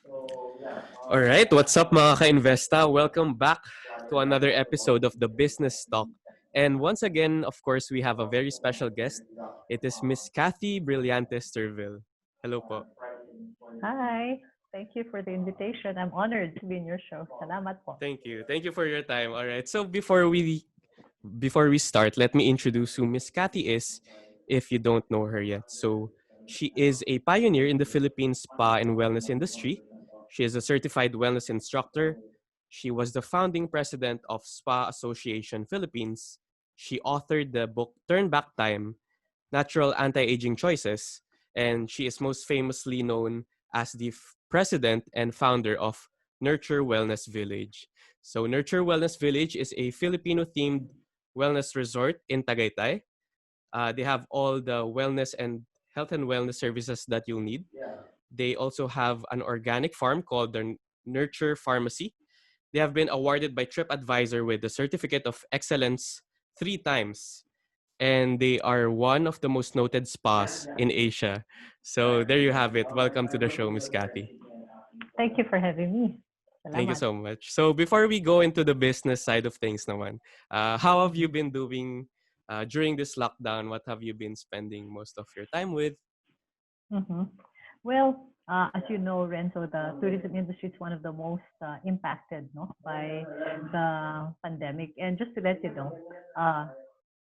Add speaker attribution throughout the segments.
Speaker 1: Alright, what's up mga ka-investa? Welcome back to another episode of the Business Talk. And once again, of course, we have a very special guest. It is Miss Cathy Brillantes-Turvill. Hello po.
Speaker 2: Hi. Thank you for the invitation. I'm honored to be in your show. Salamat po.
Speaker 1: Thank you. Thank you for your time. Alright, so before we start, let me introduce who Miss Cathy is if you don't know her yet. So, she is a pioneer in the Philippine spa and wellness industry. She is a certified wellness instructor. She was the founding president of Spa Association Philippines. She authored the book Turn Back Time: Natural Anti-Aging Choices, and she is most famously known as the president and founder of Nurture Wellness Village. So Nurture Wellness Village is a Filipino-themed wellness resort in Tagaytay. They have all the wellness and health and wellness services that you'll need. They also have an organic farm called the Nurture Pharmacy. They have been awarded by TripAdvisor with the Certificate of Excellence 3 times, and they are one of the most noted spas in Asia. So there you have it. Welcome to the show, Miss Cathy.
Speaker 2: Thank you for having me.
Speaker 1: Thank you
Speaker 2: Salamat.
Speaker 1: so much. So before we go into the business side of things naman, how have you been doing during this lockdown? What have you been spending most of your time with?
Speaker 2: Mm-hmm. Well, as you know, Renzo, the tourism industry is one of the most impacted, no, by the pandemic. And just to let you know, uh,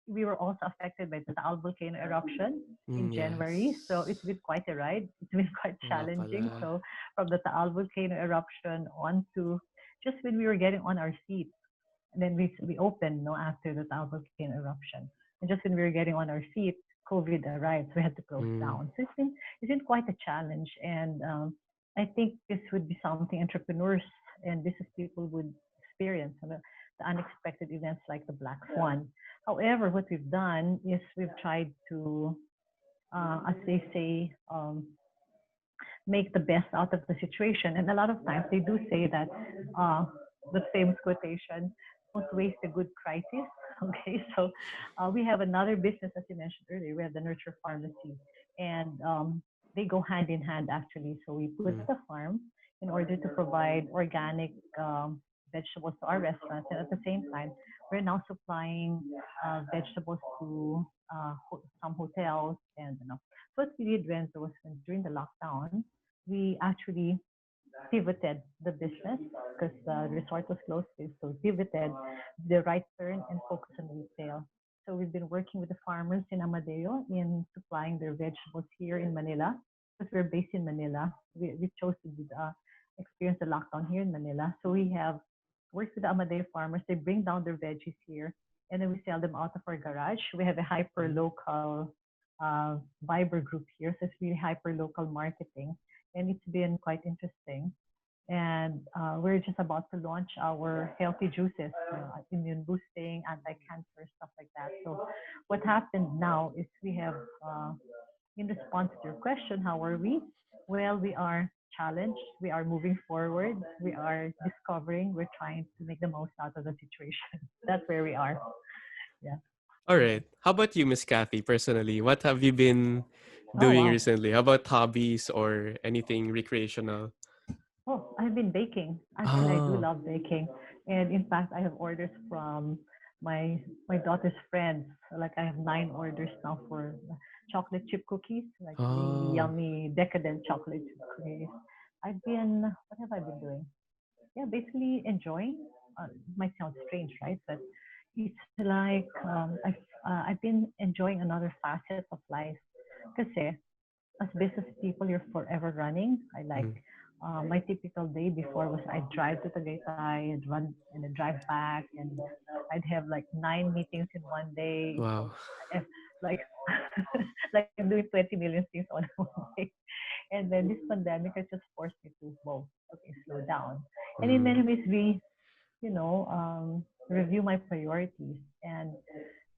Speaker 2: we were also affected by the Taal volcano eruption in January. So it's
Speaker 1: Yes.
Speaker 2: been quite a ride. It's been quite
Speaker 1: Oo nga pala.
Speaker 2: challenging. So from the Taal volcano eruption on to just when we were getting on our seat, and then we opened no after the Taal volcano eruption. And just when we were getting on our seat, COVID arrived, so we had to close
Speaker 1: Mm,
Speaker 2: down. So it's been quite a challenge, and I think this would be something entrepreneurs and business people would experience. The unexpected events like the black swan. However, what we've done is we've tried to, as they say, make the best out of the situation. And a lot of times they do say that the famous quotation, don't waste a good crisis. Okay, so we have another business, as you mentioned earlier. We have the Nurture Pharmacy, and they go hand in hand actually. So we put
Speaker 1: mm,
Speaker 2: the farm in order to provide organic vegetables to our restaurants, and at the same time, we're now supplying vegetables to some hotels and so what we did, Renzo, was when, during the lockdown, we actually pivoted the business because the resort was closed. So pivoted the right turn and focus on retail. So we've been working with the farmers in Amadeo in supplying their vegetables here in Manila because we're based in Manila. We chose to experience the lockdown here in Manila. So we have worked with the Amadeo farmers. They bring down their veggies here and then we sell them out of our garage. We have a hyper
Speaker 1: mm.
Speaker 2: local Viber group here. So it's really hyper local marketing and it's been quite interesting. And we're just about to launch our healthy juices, immune boosting, anti-cancer, stuff like that. So what happened now is we have, in response to your question, how are we? Well, we are challenged. We are moving forward. We are discovering. We're trying to make the most out of the situation. That's where we are. Yeah.
Speaker 1: All right. How about you, Miss Cathy, personally? What have you been
Speaker 2: Oh,
Speaker 1: doing
Speaker 2: wow.
Speaker 1: recently? How about hobbies or anything recreational?
Speaker 2: Oh, I've been baking. Actually, I do
Speaker 1: Ah.
Speaker 2: love baking, and in fact, I have orders from my daughter's friends. Like I have 9 orders now for chocolate chip cookies, like really
Speaker 1: Oh.
Speaker 2: yummy, decadent chocolate chip cookies. I've been what have I been doing? Yeah, basically enjoying. It might sound strange, right? But it's like I've been enjoying another facet of life. Kasi as business people, you're forever running. I like
Speaker 1: Mm.
Speaker 2: my typical day before was I'd drive to Tagaytay and run and then drive back, and I'd have like 9 meetings in one day. So
Speaker 1: Wow.
Speaker 2: if, like like I'm doing 20 million things on one day. And then this pandemic has just forced me to, well, okay, slow down. And in many
Speaker 1: Mm.
Speaker 2: ways, review my priorities. And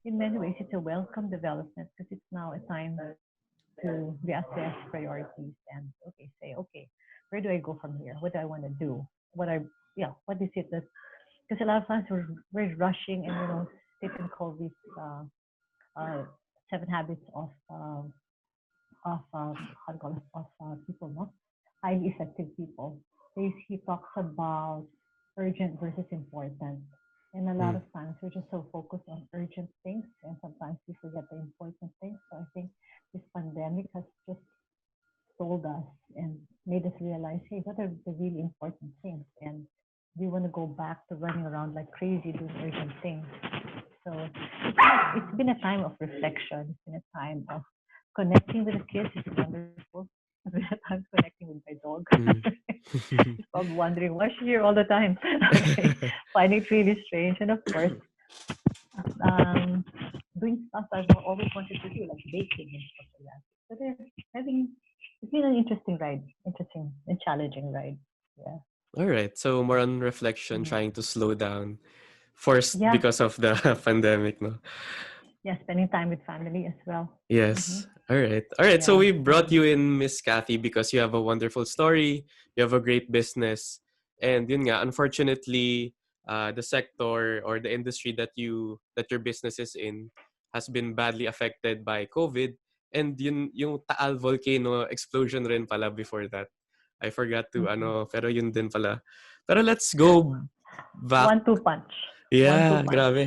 Speaker 2: in many ways, it's a welcome development because it's now a time to reassess priorities and okay, say, okay, where do I go from here? What do I want to do? What is it that, because a lot of times we're rushing and, Stephen Covey's uh, 7 habits of how do you call it, of people, no? highly effective people. He talks about urgent versus important. And a lot
Speaker 1: Mm.
Speaker 2: of times we're just so focused on urgent things and sometimes we forget the important things. So I think this pandemic has just told us and made us realize, hey, what are the really important things? And we want to go back to running around like crazy doing urgent things. So it's been a time of reflection. It's been a time of connecting with the kids. It's wonderful. It's been a time connecting with my dog.
Speaker 1: Mm.
Speaker 2: She's probably wondering why she's here all the time. Okay, finding it really strange. And of course, um, doing stuff I've always wanted to do, like baking and stuff like that. So they're having, it's been an interesting and challenging ride. Yeah.
Speaker 1: All right. So more on reflection,
Speaker 2: Mm.
Speaker 1: trying to slow down, forced
Speaker 2: Yeah.
Speaker 1: because of the pandemic, no?
Speaker 2: Yeah. Spending time with family as well. Hmm.
Speaker 1: Yes. All right. All right. So
Speaker 2: Yeah.
Speaker 1: we brought
Speaker 2: Mm.
Speaker 1: you in, Miss Cathy, because you have a wonderful story. You have a great business, and yun nga, unfortunately, the sector or the industry that your business is in has been badly affected by COVID. And yun yung Taal volcano explosion rin pala before that. I forgot to
Speaker 2: Hmm.
Speaker 1: ano, pero yun din pala. Pero let's go back.
Speaker 2: 1-2 punch. 1-2
Speaker 1: Yeah,
Speaker 2: punch.
Speaker 1: grabe.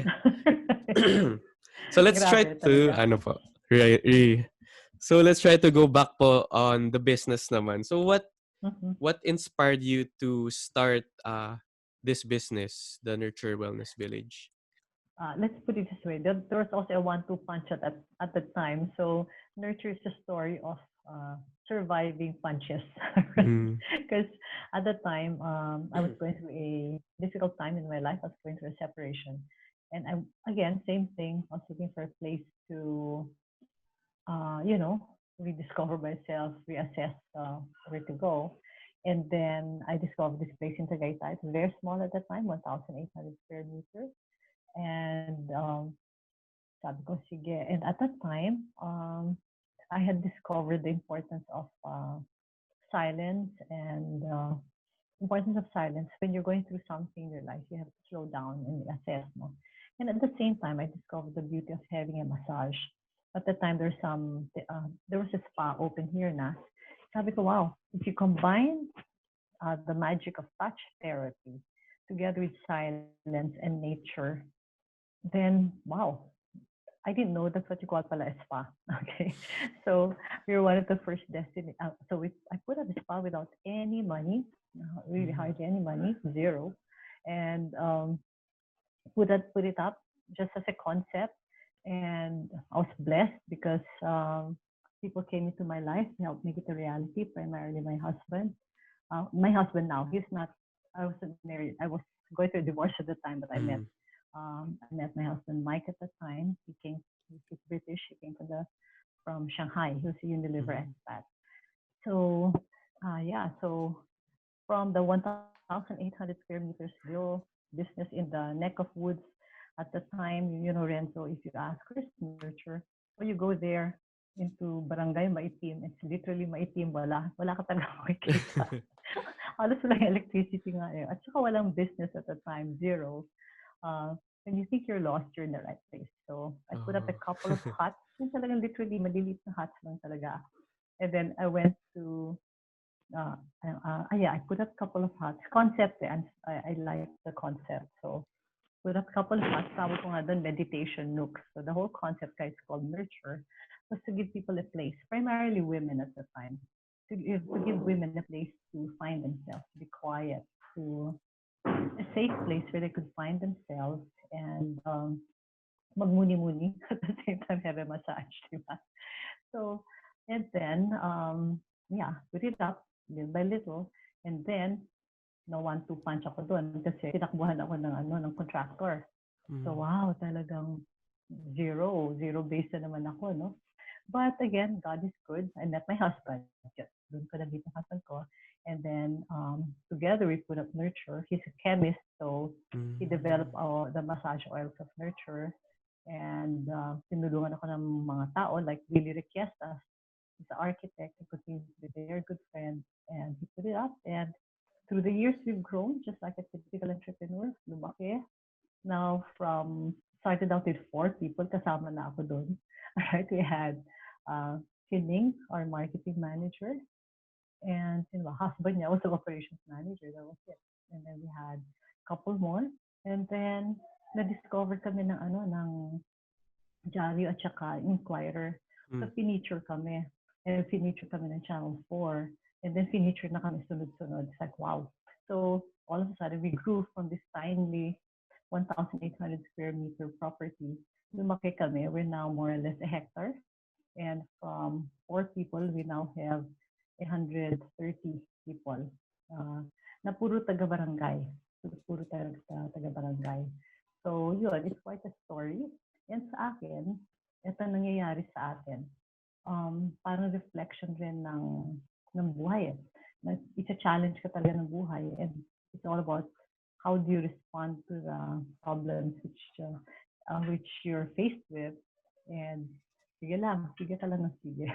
Speaker 1: So let's try
Speaker 2: Grabe
Speaker 1: to
Speaker 2: talaga.
Speaker 1: ano po. So let's try to go back po on the business naman. So
Speaker 2: Hmm.
Speaker 1: what inspired you to start this business, the Nurture Wellness Village?
Speaker 2: Let's put it this way. There was also a 1-2 punch at the time. So nurture is a story of surviving punches,
Speaker 1: Mm.
Speaker 2: because at the time I was going through a difficult time in my life. I was going through a separation, and I again same thing. I was looking for a place to you know, rediscover myself, reassess where to go. And then I discovered this place in Tagaytay. It's very small at the time, 1,800 square meters. And sabi ko, sige. And at that time, I had discovered the importance of silence and importance of silence when you're going through something in your life. You have to slow down and assess. No? And at the same time, I discovered the beauty of having a massage. At the time, there was a spa open here na. Sabi ko, wow, if you combine the magic of touch therapy together with silence and nature, then wow, I didn't know that's what you call pala a spa. Okay, so we were one of the first destiny. I put up a spa without any money, really
Speaker 1: Mm.
Speaker 2: hardly any money, zero, and put it up just as a concept. And I was blessed because people came into my life to help make it a reality. Primarily my husband. My husband now, he's not. I wasn't married. I was going through a divorce at the time, but
Speaker 1: Mm.
Speaker 2: I met my husband Mike at the time. He's British. He came from Shanghai. He was a Unilever
Speaker 1: Mm.
Speaker 2: expat. So, yeah. So from the 1,800 square meters real business in the neck of woods at the time, Renzo, if you ask where's nurture, or you go there into Barangay Maitim, it's literally Maitim, wala ka talaga makikita. Halos walang electricity nga eh. At saka walang business at the time, zero. When you think you're lost, you're in the right place. So I put up a
Speaker 1: Oh.
Speaker 2: couple of huts, yung talagang literally maliliit na huts lang talaga. And then I went to uh, yeah, I put up a couple of huts. Concept, and I like the concept. So put up a couple of huts. Tawag ko nga doon, meditation nooks. So the whole concept, guys, called Nurture, was to give people a place, primarily women at the time, to give women a place to find themselves, to be quiet, to a safe place where they could find themselves and magmuni-muni at the same time have a massage, diba? So, and then, yeah, put it up little by little. And then, no one to punch ako doon kasi tinakbuhan ako ng contractor. So,
Speaker 1: Mm.
Speaker 2: wow, talagang zero base na naman ako, no? But again, God is good. I met my husband. Doon ko na-meet ang husband ko. And then, together we put up Nurture. He's a chemist, so he developed
Speaker 1: Mm.
Speaker 2: the massage oils of Nurture. And tinulungan ako ng mga tao like Willie Requiestas. He's an architect and continues to be a very good friend. And he put it up. And through the years, we've grown just like a typical entrepreneur. Lumaki. Now, started out with 4 people, kasama na ako doon. All right, we had Kining, our marketing manager. And husband niya was the operations manager. That was it. And then we had a couple more. And then na-discover kami ng Diaryo at saka Inquirer. So
Speaker 1: Mm.
Speaker 2: finiture kami. And finiture kami ng Channel 4. And then finiture na kami sunod-sunod. It's like, wow. So all of a sudden, we grew from this tiny 1,800 square meter property. Lumaki kami. We're now more or less a hectare. And from 4 people, we now have 130 people. Na puro taga-barangay. Puro taga-barangay. So, yun, it's quite a story. And sa akin, ito nangyayari sa atin. Parang reflection rin ng buhay. It's a challenge ka talaga ng buhay. And it's all about how do you respond to the problems which you're faced with. And sige ka lang ng sige.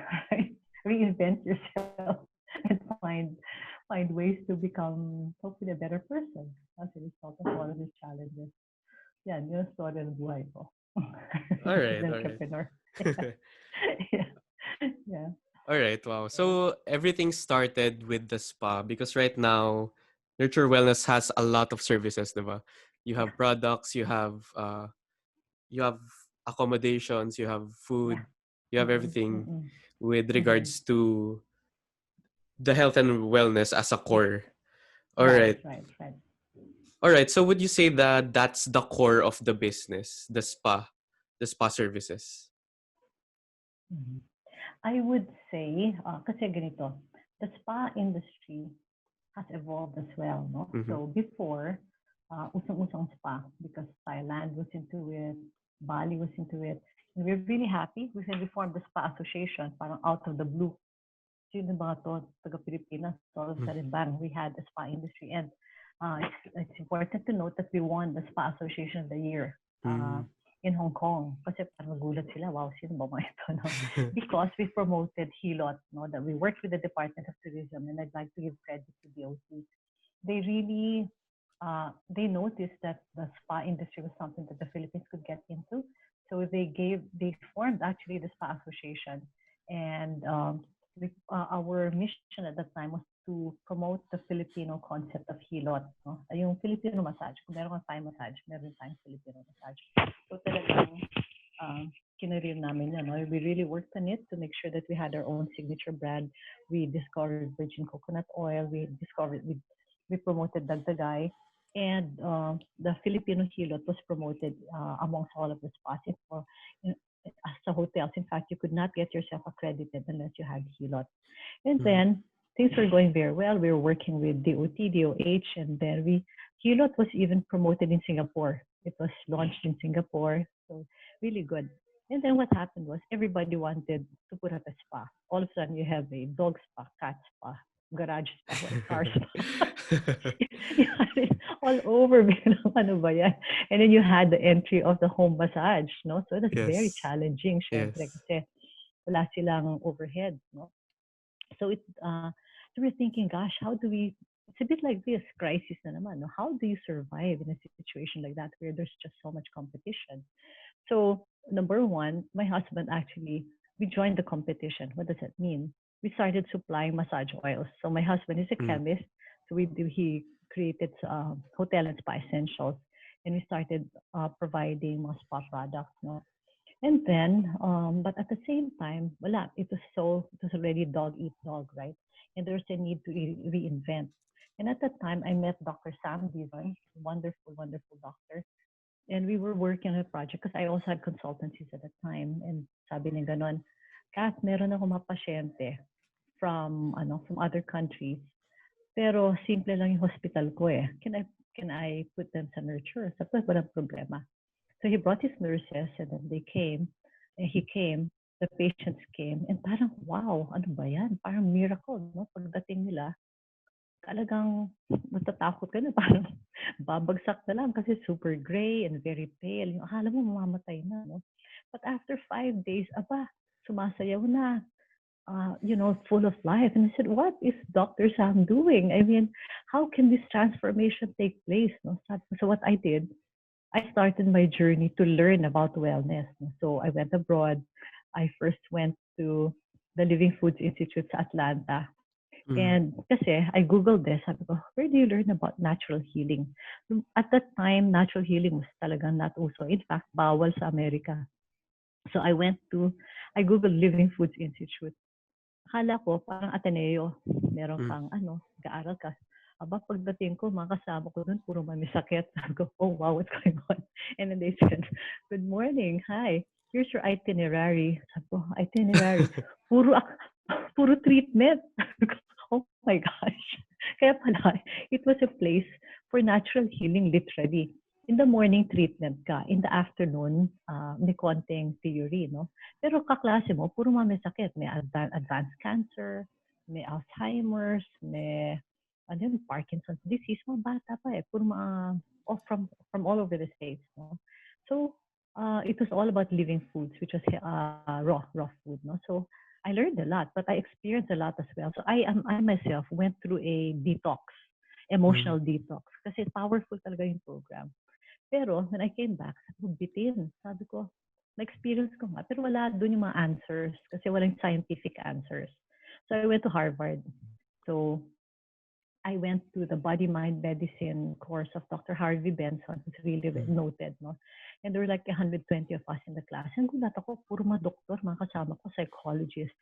Speaker 2: Reinvent yourself and find ways to become hopefully a better person as a result of all of these challenges. Yan, yung story ng buhay ko.
Speaker 1: All
Speaker 2: As
Speaker 1: right,
Speaker 2: an
Speaker 1: all right.
Speaker 2: entrepreneur. Yeah. Yeah.
Speaker 1: All right, wow. So everything started with the spa because right now Nurture Wellness has a lot of services, diba? You have products, you have accommodations, you have food,
Speaker 2: Yeah.
Speaker 1: you have
Speaker 2: Mm-mm,
Speaker 1: everything
Speaker 2: mm-mm,
Speaker 1: with
Speaker 2: mm-hmm.
Speaker 1: regards to the health and wellness as a core. All
Speaker 2: Right,
Speaker 1: right.
Speaker 2: right, right.
Speaker 1: All right. So would you say that that's the core of the business, the spa services?
Speaker 2: Mm-hmm. I would say, kasi ganito, the spa industry has evolved as well, no?
Speaker 1: Mm-hmm.
Speaker 2: So before, usong-usong spa because Thailand was into it, Bali was into it. And we're really happy because we formed the spa association, parang out of the blue. Sino ba to, taga Pilipinas, all of a sudden, bang, we had the spa industry. And it's important to note that we won the Spa Association of the Year
Speaker 1: Mm-hmm.
Speaker 2: in Hong Kong. Kasi parang nagulat sila, wow, sino ba mga ito, no? Because we promoted Hilot, no? That we worked with the Department of Tourism, and I'd like to give credit to DOT. They really they noticed that the spa industry was something that the Philippines could get into. So they formed actually the spa association, and our mission at that time was to promote the Filipino concept of hilot, no? Yung Filipino massage. Kung meron kang Thai massage, meron tayong Filipino massage. So talagang kinareer namin yan. No? We really worked on it to make sure that we had our own signature brand. We discovered virgin coconut oil. We promoted Dagdagay. And the Filipino Hilot was promoted amongst all of the spas. As the hotels, in fact, you could not get yourself accredited unless you had Hilot. And
Speaker 1: Mm-hmm.
Speaker 2: then things were going very well. We were working with DOT, DOH, and then Hilot was even promoted in Singapore. It was launched in Singapore, so really good. And then what happened was everybody wanted to put up a spa. All of a sudden, you have a dog spa, cat spa, garage spa, car spa. You had it all over. Ano ba yan? And then you had the entry of the home massage, no? So that's very
Speaker 1: Yes.
Speaker 2: challenging, syempre,
Speaker 1: Yes.
Speaker 2: kasi wala silang overhead, no? So we're thinking, gosh, how do we? It's a bit like this crisis na naman. No? How do you survive in a situation like that where there's just so much competition? So number one, my husband actually we joined the competition. What does that mean? We started supplying massage oils. So my husband is a
Speaker 1: Mm.
Speaker 2: chemist, so he created hotel and spa essentials, and we started providing more spa products. No, and then, but at the same time, wala, it was already dog eat dog, right? And there's a need to reinvent. And at that time, I met Dr. Sam Dizon, wonderful, wonderful doctor. And we were working on a project because I also had consultancies at the time. And sabi niya ganon, Kat, meron ako mga pasyente from other countries. Pero simple lang yung hospital ko eh. Can I put them sa nurture? Sabi ko, walang problema. So he brought his nurses and then they came. And he came, the patients came. And parang, wow, ano ba yan? Parang miracle, no? Pagdating nila, talagang matatakot ka na. Parang babagsak na lang kasi super gray and very pale. Yung akala mo mamamatay na, no? But after 5 days, aba, sumasayaw na. Full of life. And I said, what is Dr. Sam doing? I mean, how can this transformation take place? No? So what I did, I started my journey to learn about wellness. So I went abroad. I first went to the Living Foods Institute sa Atlanta.
Speaker 1: Mm.
Speaker 2: And kasi I Googled this, sabi ko, where do you learn about natural healing? At that time, natural healing was talagang not uso. In fact, bawal sa Amerika. So I Googled Living Foods Institute. Akala ko, parang Ateneo, meron
Speaker 1: Mm.
Speaker 2: kang gaaral ka. Aba, pagdating ko, mga kasama ko doon, puro mamisakit. Sabi ko, oh wow, what's going on? And then they said, good morning, hi, here's your itinerary. Sabi ko, itinerary? Puro, puro treatment. Oh my gosh. Kaya pala, it was a place for natural healing, literally. In the morning, treatment ka. In the afternoon, may konting theory, no? Pero kaklase mo, puro sakit. May advanced cancer, may Alzheimer's, may Parkinson's disease. Mga bata pa eh. Puro from all over the states. No? So, it was all about living foods, which was raw food. No? So, I learned a lot, but I experienced a lot as well. So, I myself went through a detox,
Speaker 1: Mm.
Speaker 2: emotional detox. Kasi powerful talaga yung program. Pero, when I came back, sabi ko, bitin. Sabi ko, na-experience ko nga. Pero wala doon yung mga answers kasi walang scientific answers. So, I went to Harvard. So, I went to the body mind medicine course of Dr. Harvey Benson, who's really
Speaker 1: Mm.
Speaker 2: noted, no? And there were like 120 of us in the class. And gulat ako, puro mga doktor, mga kasama ko, psychologists,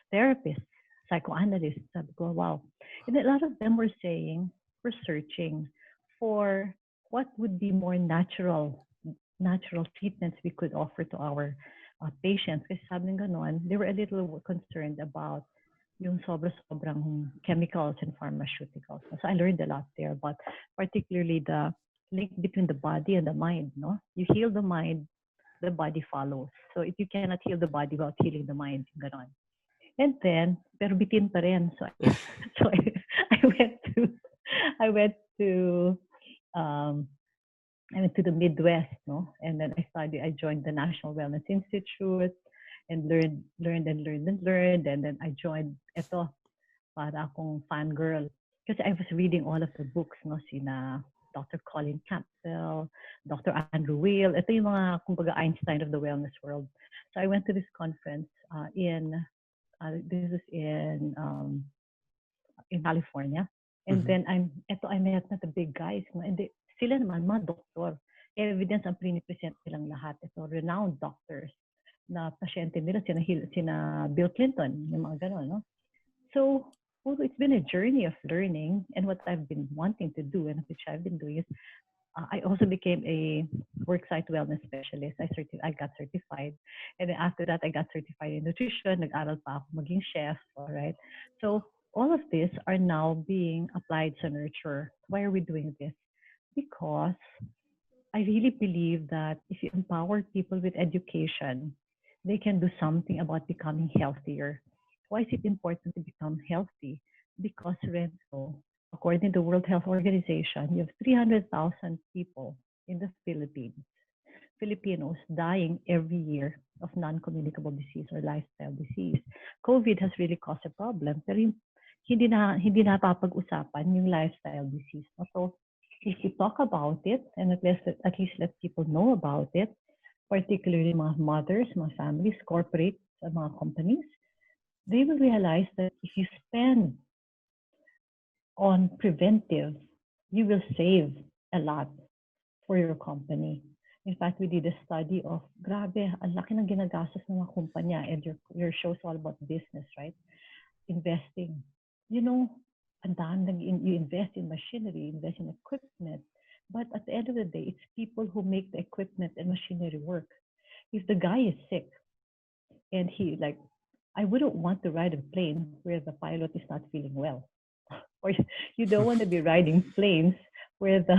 Speaker 2: therapists, psychoanalysts. Sabi ko, wow. And a lot of them were saying, we're searching for what would be more natural treatments we could offer to our patients. Kasi sabi ng ganon, they were a little concerned about yung sobrang chemicals and pharmaceuticals. So I learned a lot there, but particularly the link between the body and the mind. No, you heal the mind, the body follows. So if you cannot heal the body without healing the mind, ganon. And then, pero bitin pa rin. So so I went to I went to um, I went to the Midwest, no, and then I joined the National Wellness Institute, and learned, and then I joined ito para akong fangirl. Kasi I was reading all of the books, no, sina Dr. Colin Campbell, Dr. Andrew Weil. Ito yung mga, kumbaga, Einstein of the wellness world. So I went to this conference this is in California. And
Speaker 1: Mhm.
Speaker 2: then I met na the big guys. No? And sila naman, mga doktor. Evidence ang pinipresent nilang lahat. Ito, renowned doctors na pasyente nila, sina Bill Clinton, yung mga gano'n, no? So, it's been a journey of learning, and what I've been wanting to do, and which I've been doing, is I also became a worksite wellness specialist. I got certified, and then after that, I got certified in nutrition. Nag-aral pa ako maging chef. All right. So all of these are now being applied to nurture. Why are we doing this? Because I really believe that if you empower people with education, they can do something about becoming healthier. Why is it important to become healthy? Because, Renzo, according to the World Health Organization, you have 300,000 people in the Philippines, Filipinos dying every year of non-communicable disease or lifestyle disease. COVID has really caused a problem, pero hindi na papag-usapan yung lifestyle disease. So, if you talk about it, and at least let people know about it, particularly mga mothers, mga families, corporates, and mga companies, they will realize that if you spend on preventive, you will save a lot for your company. In fact, we did a study of, grabe, ang laki ng ginagastos ng mga kumpanya, and your show's all about business, right? Investing. You know, you invest in machinery, invest in equipment, but at the end of the day, it's people who make the equipment and machinery work. If the guy is sick and I wouldn't want to ride a plane where the pilot is not feeling well. Or you don't want to be riding planes where the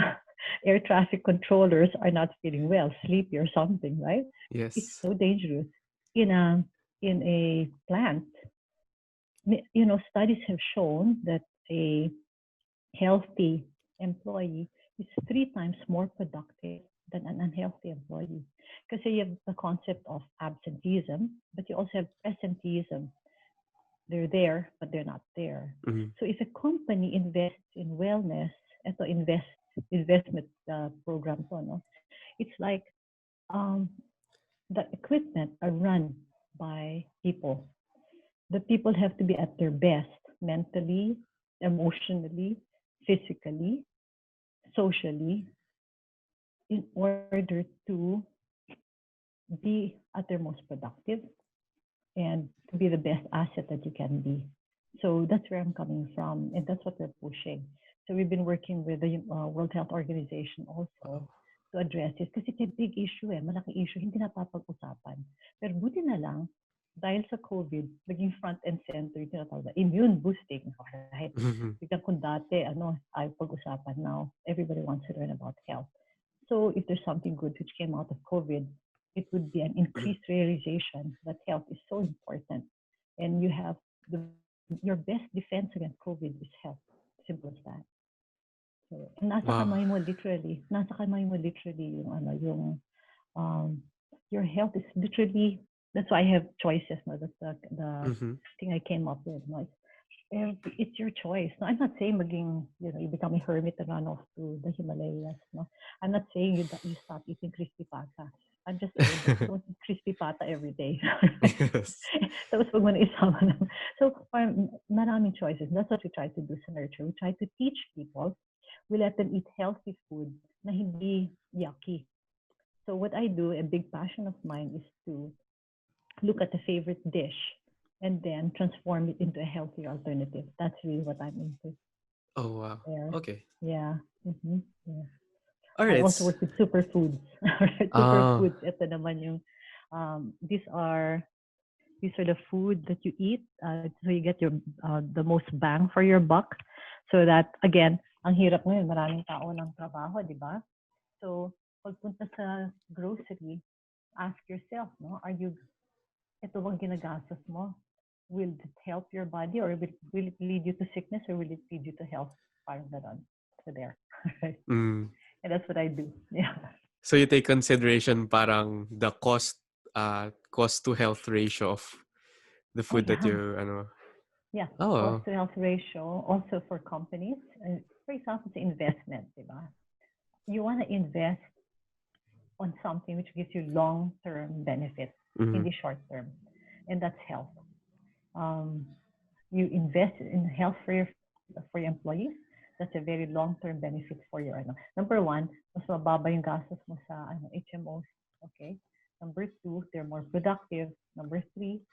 Speaker 2: air traffic controllers are not feeling well, sleepy or something, right? It's
Speaker 1: Yes.
Speaker 2: so dangerous. In a plant, studies have shown that a healthy employee is 3 times more productive than an unhealthy employee. Because you have the concept of absenteeism, but you also have presenteeism. They're there, but they're not there.
Speaker 1: Mhm.
Speaker 2: So if a company invests in wellness, ito investment program to, no? It's like um, the equipment are run by people. The people have to be at their best. mentally, emotionally, physically, socially, in order to be at their most productive and to be the best asset that you can be. So that's where I'm coming from, and that's what we're pushing. So we've been working with the World Health Organization also
Speaker 1: Wow.
Speaker 2: to address this kasi it's a big issue malaki issue, hindi napapag-usapan. Pero buti na lang, dahil sa COVID, naging front and center yung tinatawag na immune boosting, right?
Speaker 1: Mhm.
Speaker 2: Biglang kung dati, ay pag-usapan now, everybody wants to learn about health. So if there's something good which came out of COVID, it would be an increased realization that health is so important. And you have your best defense against COVID is health. Simple as that. So, and nasa kamay
Speaker 1: Wow.
Speaker 2: mo literally, yung um, your health is literally, that's why I have choices. No? That's the
Speaker 1: Mhm.
Speaker 2: thing I came up with. No? It's your choice. No, I'm not saying maging, you become a hermit and run off to the Himalayas. No, I'm not saying you stop eating crispy pata. I'm just saying that don't eat crispy pata every day.
Speaker 1: Yes.
Speaker 2: Tapos pag mo na isama lang. So, maraming choices. That's what we try to do sa nurture. We try to teach people. We let them eat healthy food na hindi yucky. So what I do, a big passion of mine, is to look at a favorite dish and then transform it into a healthier alternative. That's really what I'm into
Speaker 1: Oh, wow.
Speaker 2: there.
Speaker 1: Okay.
Speaker 2: Yeah. Yeah.
Speaker 1: All
Speaker 2: I
Speaker 1: right.
Speaker 2: also work with superfoods.
Speaker 1: Ah.
Speaker 2: Superfoods. Ito naman yung, these are the food that you eat, so you get the most bang for your buck. So that again, ang hirap ngayon, maraming tao ng trabaho, di ba? So pagpunta sa grocery, ask yourself, no, ito bang ginagastos mo? Will it help your body, or will it lead you to sickness, or will it lead you to health? Parang ganon. So there. Right.
Speaker 1: Mm.
Speaker 2: And that's what I do. Yeah.
Speaker 1: So you take consideration parang the cost to health ratio of the
Speaker 2: Oh
Speaker 1: food that
Speaker 2: yeah.
Speaker 1: you ano.
Speaker 2: Yeah. Cost
Speaker 1: Oh.
Speaker 2: to health ratio also for companies. For example, the investment, diba? You want to invest on something which gives you long-term benefit in
Speaker 1: Mhm.
Speaker 2: the short term, and that's health. Um, you invest in health for your employees. That's a very long-term benefit for your Number one, mas mababa yung gastos mo sa HMOs. Okay. Number two, they're more productive. Number three,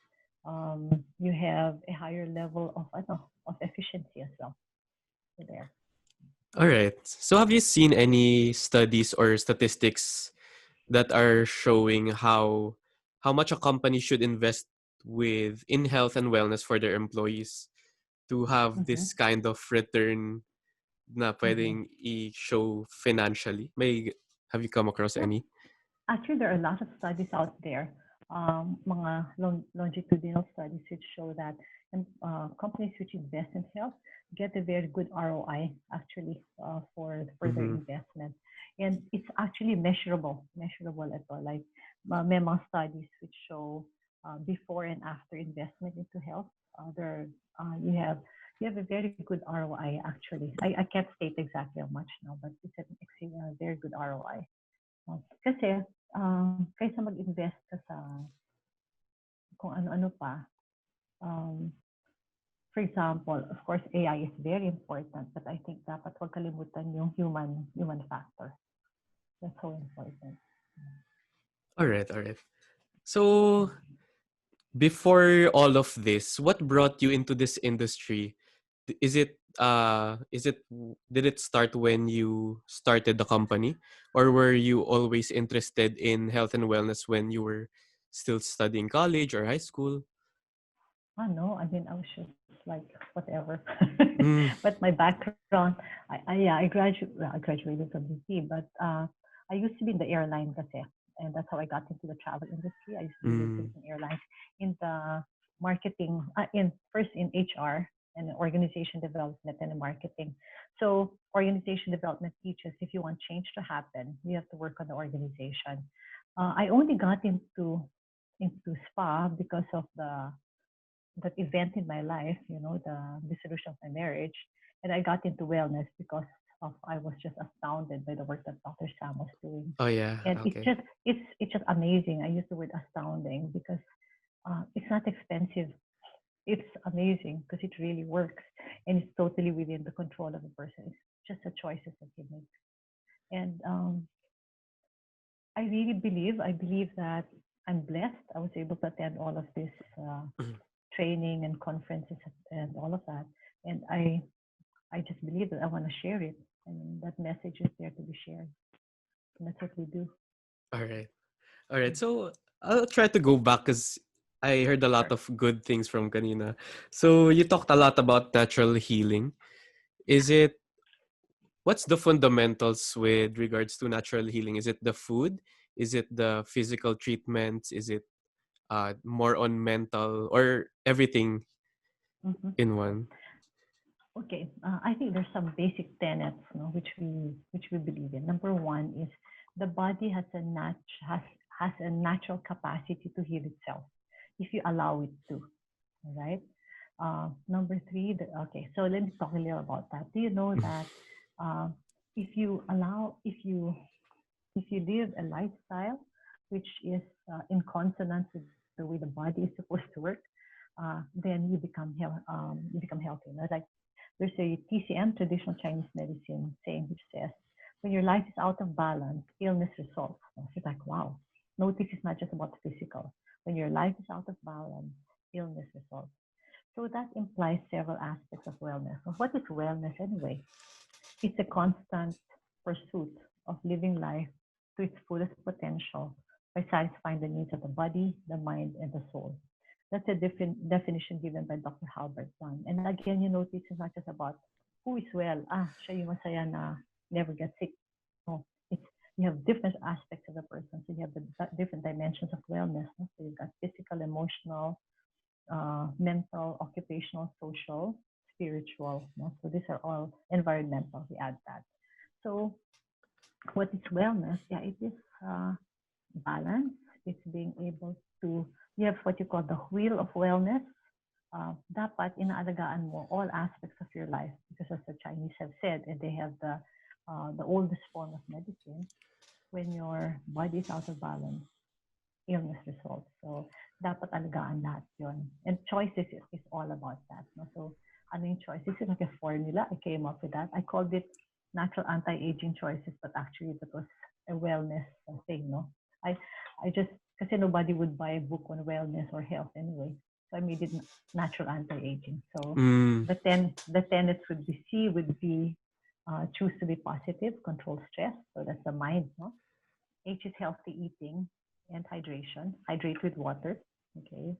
Speaker 2: you have a higher level of efficiency as well. So there.
Speaker 1: All right. So have you seen any studies or statistics that are showing how much a company should invest with in health and wellness for their employees to have
Speaker 2: Mm-hmm.
Speaker 1: this kind of return na
Speaker 2: Mm-hmm.
Speaker 1: pwedeng i-show financially? Have you come across
Speaker 2: Yeah.
Speaker 1: any?
Speaker 2: Actually, there are a lot of studies out there, mga longitudinal studies which show that companies which invest in health get a very good ROI actually for their
Speaker 1: Mm-hmm.
Speaker 2: investment, and it's actually measurable at all. Like may mga studies which show before and after investment into health, there you have a very good ROI actually. I can't state exactly how much now, but it's a very good ROI. Kasi, kaysa mag-invest ka sa kung ano-ano pa, um, for example, of course, AI is very important, but I think dapat huwag kalimutan yung human factor. That's so important.
Speaker 1: All right, all right. So before all of this, what brought you into this industry? Did it start when you started the company, or were you always interested in health and wellness when you were still studying college or high school?
Speaker 2: No, I mean, I was just like, whatever.
Speaker 1: Mm,
Speaker 2: But my background, I graduated from UP, but I used to be in the airline kasi, and that's how I got into the travel industry. I used to be with
Speaker 1: mm,
Speaker 2: Philippine Airlines in the marketing, first in HR and organization development and marketing. So organization development teaches if you want change to happen, you have to work on the organization. I only got into spa because of that event in my life, the dissolution of my marriage. And I got into wellness because I was just astounded by the work that Dr. Sam was doing.
Speaker 1: oh yeah,
Speaker 2: And
Speaker 1: okay.
Speaker 2: it's just amazing. I use the word astounding because it's not expensive. it's amazing because it really works and it's totally within the control of a person. It's just the choices that you make. And I believe that I'm blessed. I was able to attend all of this
Speaker 1: Mhm.
Speaker 2: training and conferences and all of that. And I just believe that I want to share it. And that message is there to be shared. And that's what we do.
Speaker 1: All right. All right. So I'll try to go back because I heard a lot
Speaker 2: Sure.
Speaker 1: of good things from kanina. So you talked a lot about natural healing. Is it what's the fundamentals with regards to natural healing? Is it the food? Is it the physical treatments? Is it more on mental or everything
Speaker 2: Mm-hmm.
Speaker 1: in one?
Speaker 2: Okay, I think there's some basic tenets, no, which we believe in. Number one is the body has has a natural capacity to heal itself if you allow it to. All right. Number three, okay. So let me talk a little about that. Do you know that uh, if you allow, if you live a lifestyle which is in consonance with the way the body is supposed to work, then you become healthy. You know, like there's a TCM, traditional Chinese medicine, saying which says, when your life is out of balance, illness results. So it's like, wow. Notice it's not just about the physical. When your life is out of balance, illness results. So that implies several aspects of wellness. So what is wellness anyway? It's a constant pursuit of living life to its fullest potential by satisfying the needs of the body, the mind, and the soul. That's a different definition given by Dr. Halbert Dunn. And again, you notice it's not just about who is well. Siya yung masaya na never gets sick. No, it's you have different aspects of the person. So you have the different dimensions of wellness. No? So you've got physical, emotional, mental, occupational, social, spiritual. No? So these are all environmental. We add that. So what is wellness? Yeah, it is balance. It's being able to, you have what you call the wheel of wellness. Dapat inaalagaan mo all aspects of your life because as the Chinese have said, and they have the oldest form of medicine, when your body is out of balance, illness results. So, dapat alagaan lahat yun. And choices is all about that. No? So, ano yung choices? It's like a formula. I came up with that. I called it natural anti-aging choices, but actually that was a wellness thing, no? I, I just, kasi nobody would buy a book on wellness or health anyway. So I made it natural anti-aging. So
Speaker 1: Mm.
Speaker 2: the tenets would be C would be choose to be positive, control stress. So that's the mind, no? H is healthy eating and hydration. Hydrate with water. Okay.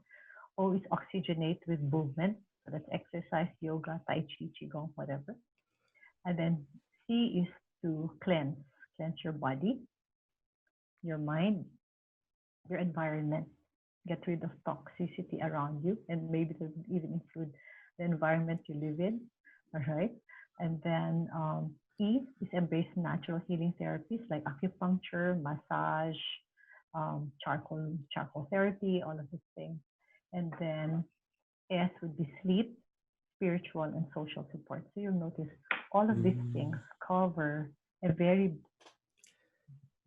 Speaker 2: O is oxygenate with movement. So that's exercise, yoga, tai chi, qigong, whatever. And then C is to cleanse. Cleanse your body, your mind, your environment. Get rid of toxicity around you. And maybe that would even include the environment you live in. All right. And then E is embrace natural healing therapies like acupuncture, massage, charcoal therapy, all of these things. And then S would be sleep, spiritual, and social support. So you'll notice all of these things
Speaker 1: Mm.
Speaker 2: cover a very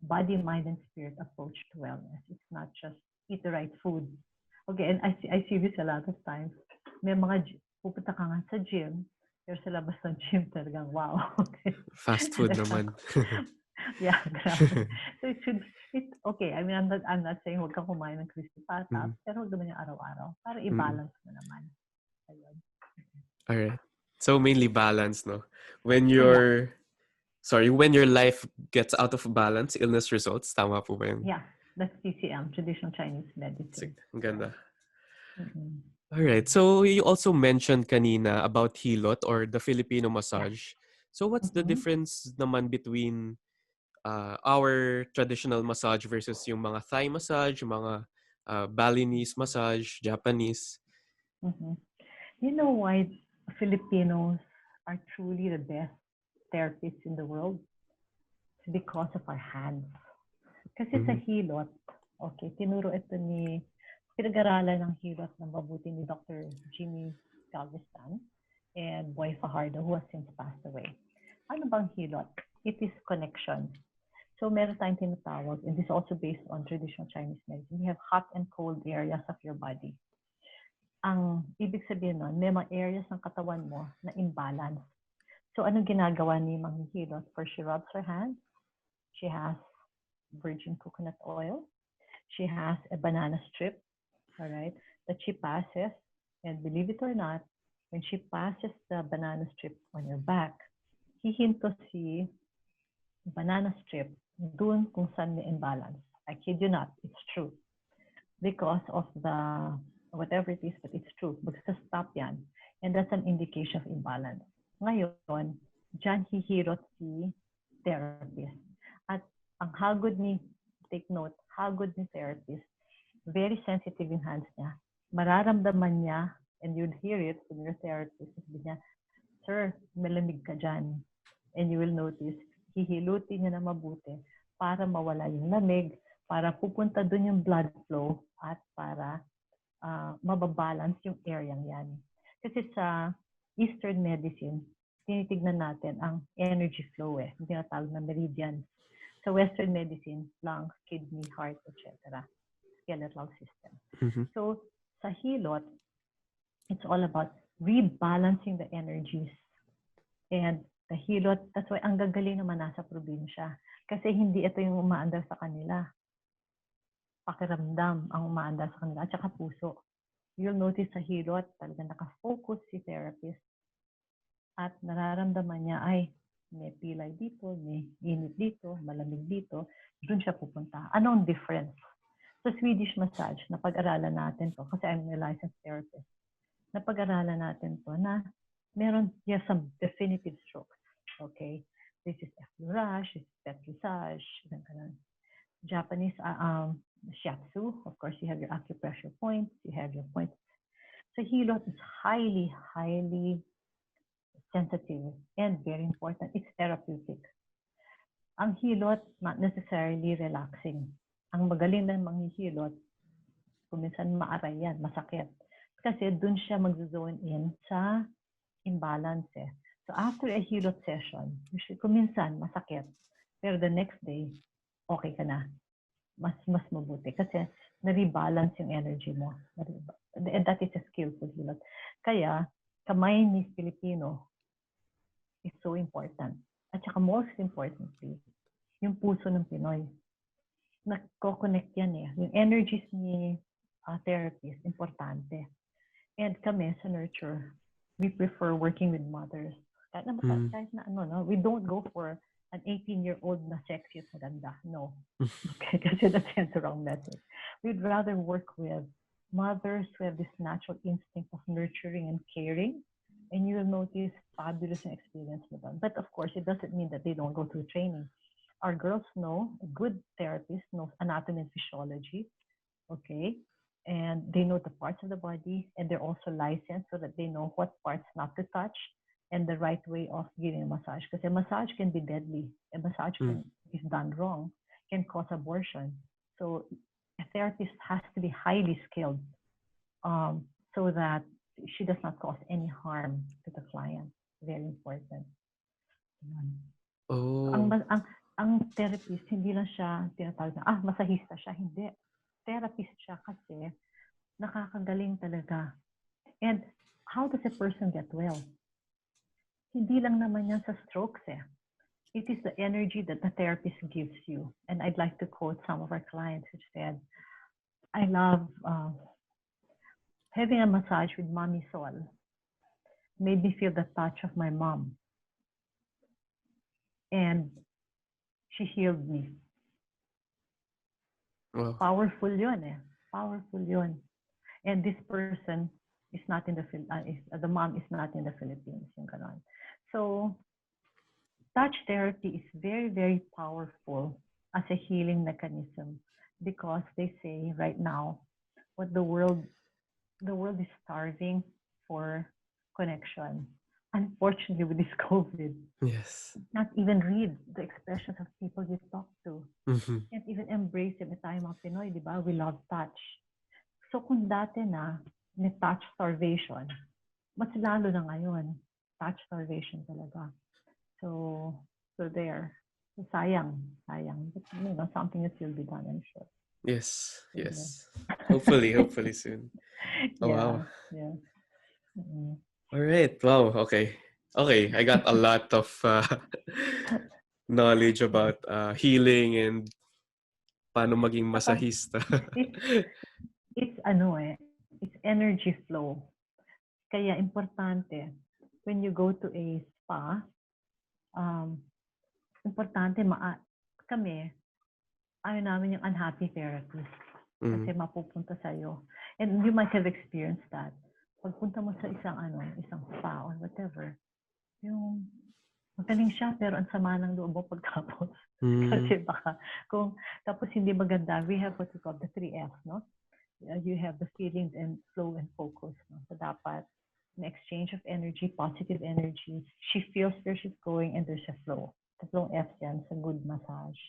Speaker 2: body, mind, and spirit approach to wellness. It's not just eat the right food. Okay, and I see this a lot of times. May mga pupunta ka nga sa gym, pero sa labas ng gym talagang wow. Okay.
Speaker 1: Fast food
Speaker 2: That's not,
Speaker 1: naman.
Speaker 2: yeah, grabe. So it should, okay, I mean, I'm not saying huwag kang kumain ng crispy pata,
Speaker 1: Mm.
Speaker 2: pero huwag naman yung araw-araw para
Speaker 1: Mm.
Speaker 2: i-balance mo naman. Ayun.
Speaker 1: All right. So mainly balance, no? When
Speaker 2: Yeah,
Speaker 1: your when your life gets out of balance, illness results. Tama po ba yun?
Speaker 2: yeah. That's TCM, traditional Chinese medicine.
Speaker 1: Sige, ang
Speaker 2: So,
Speaker 1: ganda.
Speaker 2: mm-mm.
Speaker 1: All right. So you also mentioned kanina about Hilot or the Filipino
Speaker 2: Yeah.
Speaker 1: massage. So what's the
Speaker 2: Mm-hmm.
Speaker 1: difference naman between our traditional massage versus yung mga Thai massage, yung mga Balinese massage, Japanese?
Speaker 2: Mm-hmm. You know why Filipinos are truly the best therapists in the world? It's because of our hands. Kasi sa
Speaker 1: Mm-hmm.
Speaker 2: hilot, okay, tinuro ito pinag-aralan ng hilot ng mabuti ni Dr. Jimmy Galveston and Boy Fajardo, who has since passed away. Ano bang hilot? It is connection. So meron tayong tinatawag, and this is also based on traditional Chinese medicine. You have hot and cold areas of your body. Ang ibig sabihin nun, may mga areas ng katawan mo na imbalance. So, anong ginagawa ni Manghihilot? First, she rubs her hands. She has virgin coconut oil. She has a banana strip, all right, that she passes. And believe it or not, when she passes the banana strip on your back, hihinto si banana strip dun kung saan may imbalance. I kid you not, it's true. Because of the, whatever it is, but it's true. Magsa-stop yan. And that's an indication of imbalance. Ngayon, dyan hihirot si therapist. At ang hagod ni, take note, hagod ni therapist, very sensitive yung hands niya. Mararamdaman niya, and you'll hear it from your therapist, sabi niya, sir, malamig ka dyan. And you will notice, hihilutin niya na mabuti para mawala yung lamig, para pupunta dun yung blood flow, at para mababalance yung area yan. Kasi sa Eastern medicine, tinitignan natin ang energy flow yung tinatawag na meridians. Sa Western medicine, lungs, kidney, heart, etc. Skeletal system.
Speaker 1: Mm-hmm.
Speaker 2: So, sa Hilot, it's all about rebalancing the energies. And the Hilot, that's why ang gagaling naman nasa probinsya. Kasi hindi ito yung umaandar sa kanila. Pakiramdam ang umaandar sa kanila, at saka puso. You'll notice sa Hilot, talagang nakafocus si therapist at nararamdaman niya, ay, may pilay dito, may init dito, malamig dito, doon siya pupunta. Anong difference? Sa Swedish massage, napag-aralan natin to, kasi I'm a licensed therapist, napag-aralan natin to na meron, you have some definitive strokes. Okay? This is effleurage, this is petrissage, Japanese shiatsu, of course, you have your acupressure points, you have your points. So Hilot is highly, highly sensitive and very important. It's therapeutic. Ang Hilot, not necessarily relaxing. Ang magaling ng manghihilot, kuminsan maaray yan, masakit. Kasi dun siya mag-zone in sa imbalance. So after a Hilot session, kuminsan masakit. Pero the next day, okay ka na. Mas mabuti. Kasi na-rebalance yung energy mo. And that is a skillful Hilot. Kaya, kamay ni Filipino is so important. At saka most importantly, yung puso ng Pinoy. Nagko-connect yan Yung energies ni therapist, importante. And kami sa nurture, we prefer working with mothers. Kahit na no? We don't go for an 18-year-old na sexy at maganda. No. Okay, kasi that's the wrong message. We'd rather work with mothers who have this natural instinct of nurturing and caring. And you will notice fabulous experience with them. But of course, it doesn't mean that they don't go through training. Our girls know, a good therapist knows anatomy and physiology, okay? And they know the parts of the body, and they're also licensed so that they know what parts not to touch and the right way of giving a massage. Because a massage can be deadly. A massage can, if done wrong, can cause abortion. So a therapist has to be highly skilled so that she does not cause any harm to the client. Very important.
Speaker 1: Oh.
Speaker 2: Ang therapist, hindi lang siya tinatawag na, masahista siya. Hindi. Therapist siya kasi nakakagaling talaga. And how does a person get well? Hindi lang naman yan sa strokes It is the energy that the therapist gives you. And I'd like to quote some of our clients who said, I love having a massage with Mommy Sol. Made me feel the touch of my mom. And she healed me.
Speaker 1: Wow.
Speaker 2: Powerful yun Powerful yun. And this person is not in the mom is not in the Philippines. Yung ganon. So, touch therapy is very, very powerful as a healing mechanism because they say right now, what the world is starving for connection. Unfortunately, with this COVID,
Speaker 1: yes,
Speaker 2: not even read the expressions of people you talk to.
Speaker 1: Mm-hmm.
Speaker 2: Can't even embrace it. Tayo mga Pinoy, di ba? We love touch. So kung dati na may touch starvation, mas lalo na ngayon, touch starvation talaga. So there. So sayang. But, something that will be done, I'm sure.
Speaker 1: Yes. Hopefully soon. Oh, wow.
Speaker 2: Yeah, yeah. Mm.
Speaker 1: All right. Wow. Okay. Okay. I got a lot of knowledge
Speaker 2: Yes.
Speaker 1: about healing and paano maging
Speaker 2: Saka,
Speaker 1: masahista.
Speaker 2: it's, it's ano it's energy flow. Kaya importante, when you go to a spa, um, importante kami, ayaw namin yung unhappy therapist.
Speaker 1: Mm.
Speaker 2: Kasi mapupunta sa'yo. And you might have experienced that. Pagpunta mo sa isang spa or whatever, yung magaling siya pero ang sama ng loob mo pagtapos.
Speaker 1: Mm.
Speaker 2: Kasi baka kung tapos hindi maganda, we have what we call the 3F, no? You have the feelings and flow and focus. No? So dapat an exchange of energy, positive energy. She feels where she's going and there's a flow. Tatlong F's yan sa good massage.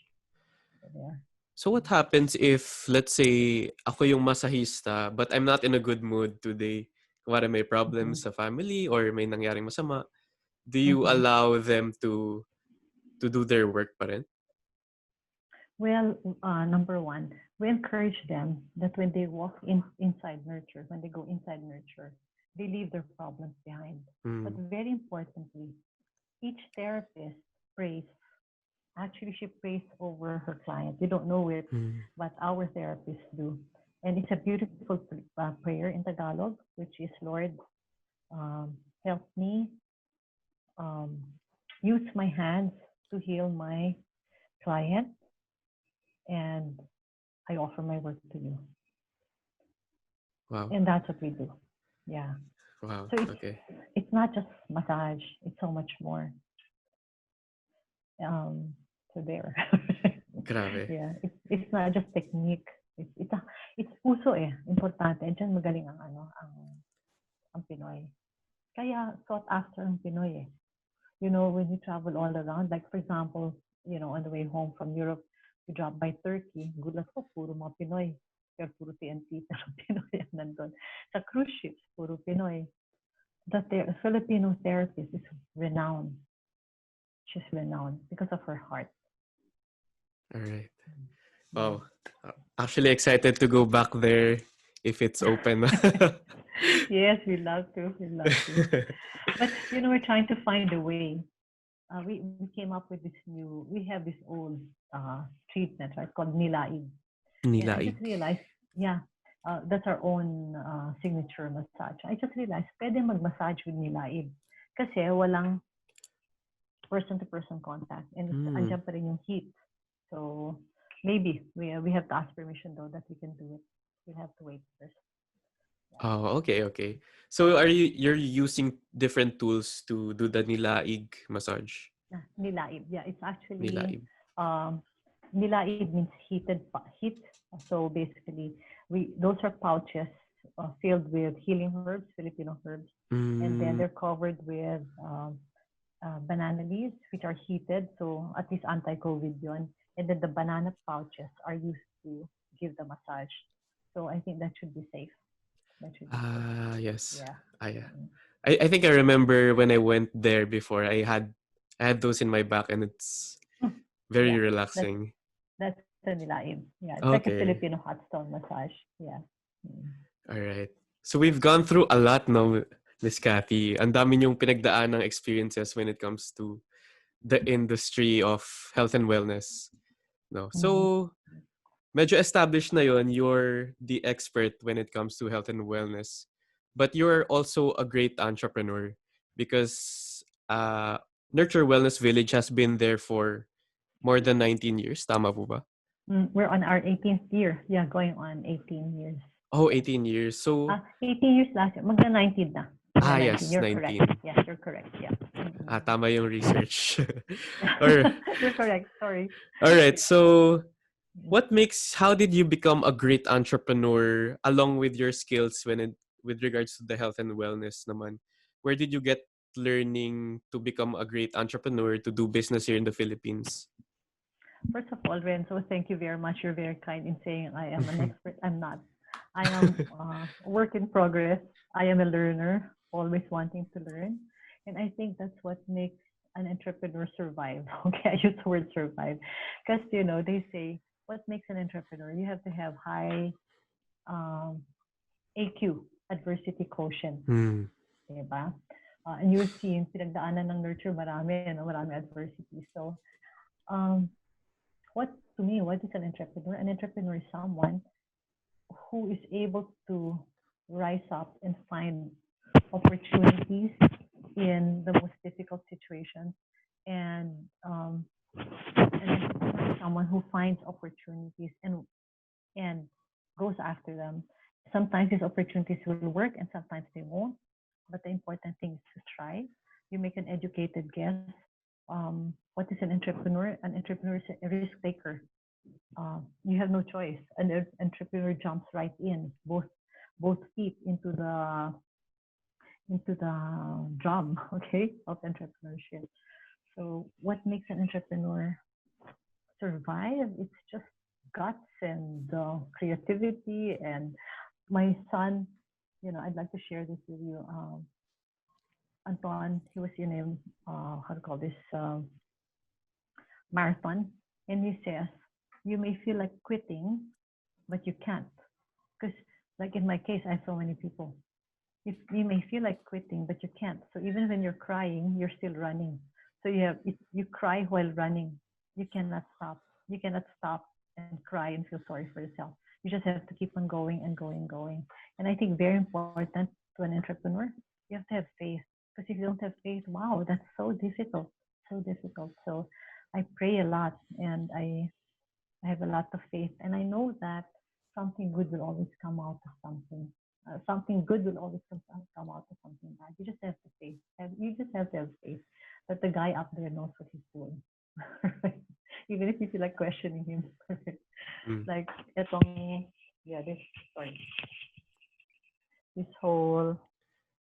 Speaker 2: So there.
Speaker 1: So what happens if, let's say, ako yung masahista, but I'm not in a good mood today? Kumari may
Speaker 2: Mm-hmm.
Speaker 1: problems sa family or may nangyaring masama. Do you
Speaker 2: Mm-hmm.
Speaker 1: allow them to do their work pa rin?
Speaker 2: Well, number one, we encourage them that when they walk inside nurture, when they go inside nurture, they leave their problems behind. But
Speaker 1: Mm.
Speaker 2: very importantly, each therapist prays. Actually, she prays over her client. We don't know it,
Speaker 1: Mm.
Speaker 2: but our therapists do. And it's a beautiful prayer in Tagalog, which is, Lord, help me um, use my hands to heal my client, and I offer my work to you.
Speaker 1: Wow.
Speaker 2: And that's what we do. Yeah.
Speaker 1: Wow.
Speaker 2: So
Speaker 1: Okay.
Speaker 2: it's not just massage. It's so much more. Um, so there.
Speaker 1: Grabe.
Speaker 2: Yeah. It's not just technique. It's puso eh. Importante. Diyan magaling ang Pinoy. Kaya sought after ang Pinoy eh. You know, when you travel all around, like for example, you know, on the way home from Europe, you drop by Turkey, gulat ko, puro mga Pinoy. Pero puro TNT, pero Pinoy ang nandun. Sa cruise ships, puro Pinoy. The Filipino therapist is renowned. She's renowned because of her heart.
Speaker 1: All right.
Speaker 2: Yeah.
Speaker 1: Wow. Actually excited to go back there if it's open.
Speaker 2: Yes, we love to. We love to. But you know, we're trying to find a way. We came up with this new. We have this old treatment, right, called nilaig. And I just
Speaker 1: Nilaig.
Speaker 2: realized, yeah, that's our own signature massage. I just realized, pwede mag-massage with nilaig. Kasi walang person-to-person contact. And it's,
Speaker 1: Hmm.
Speaker 2: andyan pa rin yung heat. So maybe we have to ask permission though that we can do it. We have to wait first.
Speaker 1: Oh, okay, okay. So you're using different tools to do the nilaig massage?
Speaker 2: Nilaib. Yeah, it's actually
Speaker 1: Nilaig.
Speaker 2: um, nilaib means heat. So basically, we those are pouches filled with healing herbs, Filipino herbs, and then
Speaker 1: Mm.
Speaker 2: they're covered with banana leaves, which are heated. So at least anti-COVID yun. And then the banana pouches are used to give the massage. So I think that should be safe. That should be safe.
Speaker 1: Yes.
Speaker 2: Yeah.
Speaker 1: Yeah.
Speaker 2: Mm-mm.
Speaker 1: I think I remember when I went there before. I had those in my back and it's very
Speaker 2: Yeah, that's
Speaker 1: relaxing.
Speaker 2: that's a nilaib. Yeah, it's like a
Speaker 1: Okay.
Speaker 2: Filipino hot stone massage. Yeah. Mm.
Speaker 1: All right. So we've gone through a lot now, Miss Cathy. Ang dami niyong pinagdaan ng experiences when it comes to the industry of health and wellness. No.
Speaker 2: Mm-hmm.
Speaker 1: So medyo established na yon, you're the expert when it comes to health and wellness. But you're also a great entrepreneur because Nurture Wellness Village has been there for more than 19 years. Tama po ba?
Speaker 2: We're on our 18th year. Yeah, going on 18 years.
Speaker 1: Oh,
Speaker 2: Yeah.
Speaker 1: 18 years. So,
Speaker 2: 18 years last year. Magna 19 na. Magna 19.
Speaker 1: yes,
Speaker 2: You're correct.
Speaker 1: 19.
Speaker 2: Yes, you're correct. Yeah.
Speaker 1: Tama yung research. Or,
Speaker 2: You're correct. Sorry.
Speaker 1: all right.
Speaker 2: Yeah.
Speaker 1: So, how did you become a great entrepreneur along with your skills with regards to the health and wellness naman? Where did you get learning to become a great entrepreneur to do business here in the Philippines?
Speaker 2: First of all, Renzo, thank you very much. You're very kind in saying I am an expert. I'm not. I am a work in progress. I am a learner, always wanting to learn. And I think that's what makes an entrepreneur survive. Okay, I use the word survive. Because, you know, they say, what makes an entrepreneur? You have to have high um, AQ, adversity quotient.
Speaker 1: Mm.
Speaker 2: Diba? And you'll see, yung pinagdaanan ng nurture, marami, no? Marami adversity. So, um, what, to me, what is an entrepreneur? An entrepreneur is someone who is able to rise up and find opportunities in the most difficult situations, and an entrepreneur is someone who finds opportunities and goes after them. Sometimes these opportunities will work and sometimes they won't. But the important thing is to try. You make an educated guess. What is an entrepreneur? An entrepreneur is a risk taker. You have no choice. An entrepreneur jumps right in, both feet into the drum, okay, of entrepreneurship. So what makes an entrepreneur survive? It's just guts and creativity. And my son, I'd like to share this with you. Anton, he was in a how to call this marathon, and he says you may feel like quitting, but you can't, because like in my case, I have so many people. You may feel like quitting, but you can't. So even when you're crying, you're still running. So you cry while running. You cannot stop. You cannot stop and cry and feel sorry for yourself. You just have to keep on going and going and going. And I think very important to an entrepreneur, you have to have faith. Because if you don't have faith, wow, that's so difficult. So difficult. So I pray a lot, and I have a lot of faith, and I know that something good will always come out of something. Something good will always come out of something bad. You just have to faith. You just have to have faith that the guy up there knows what he's doing. Even if you feel like questioning him.
Speaker 1: Mm.
Speaker 2: Like etong, yeah, sorry, this whole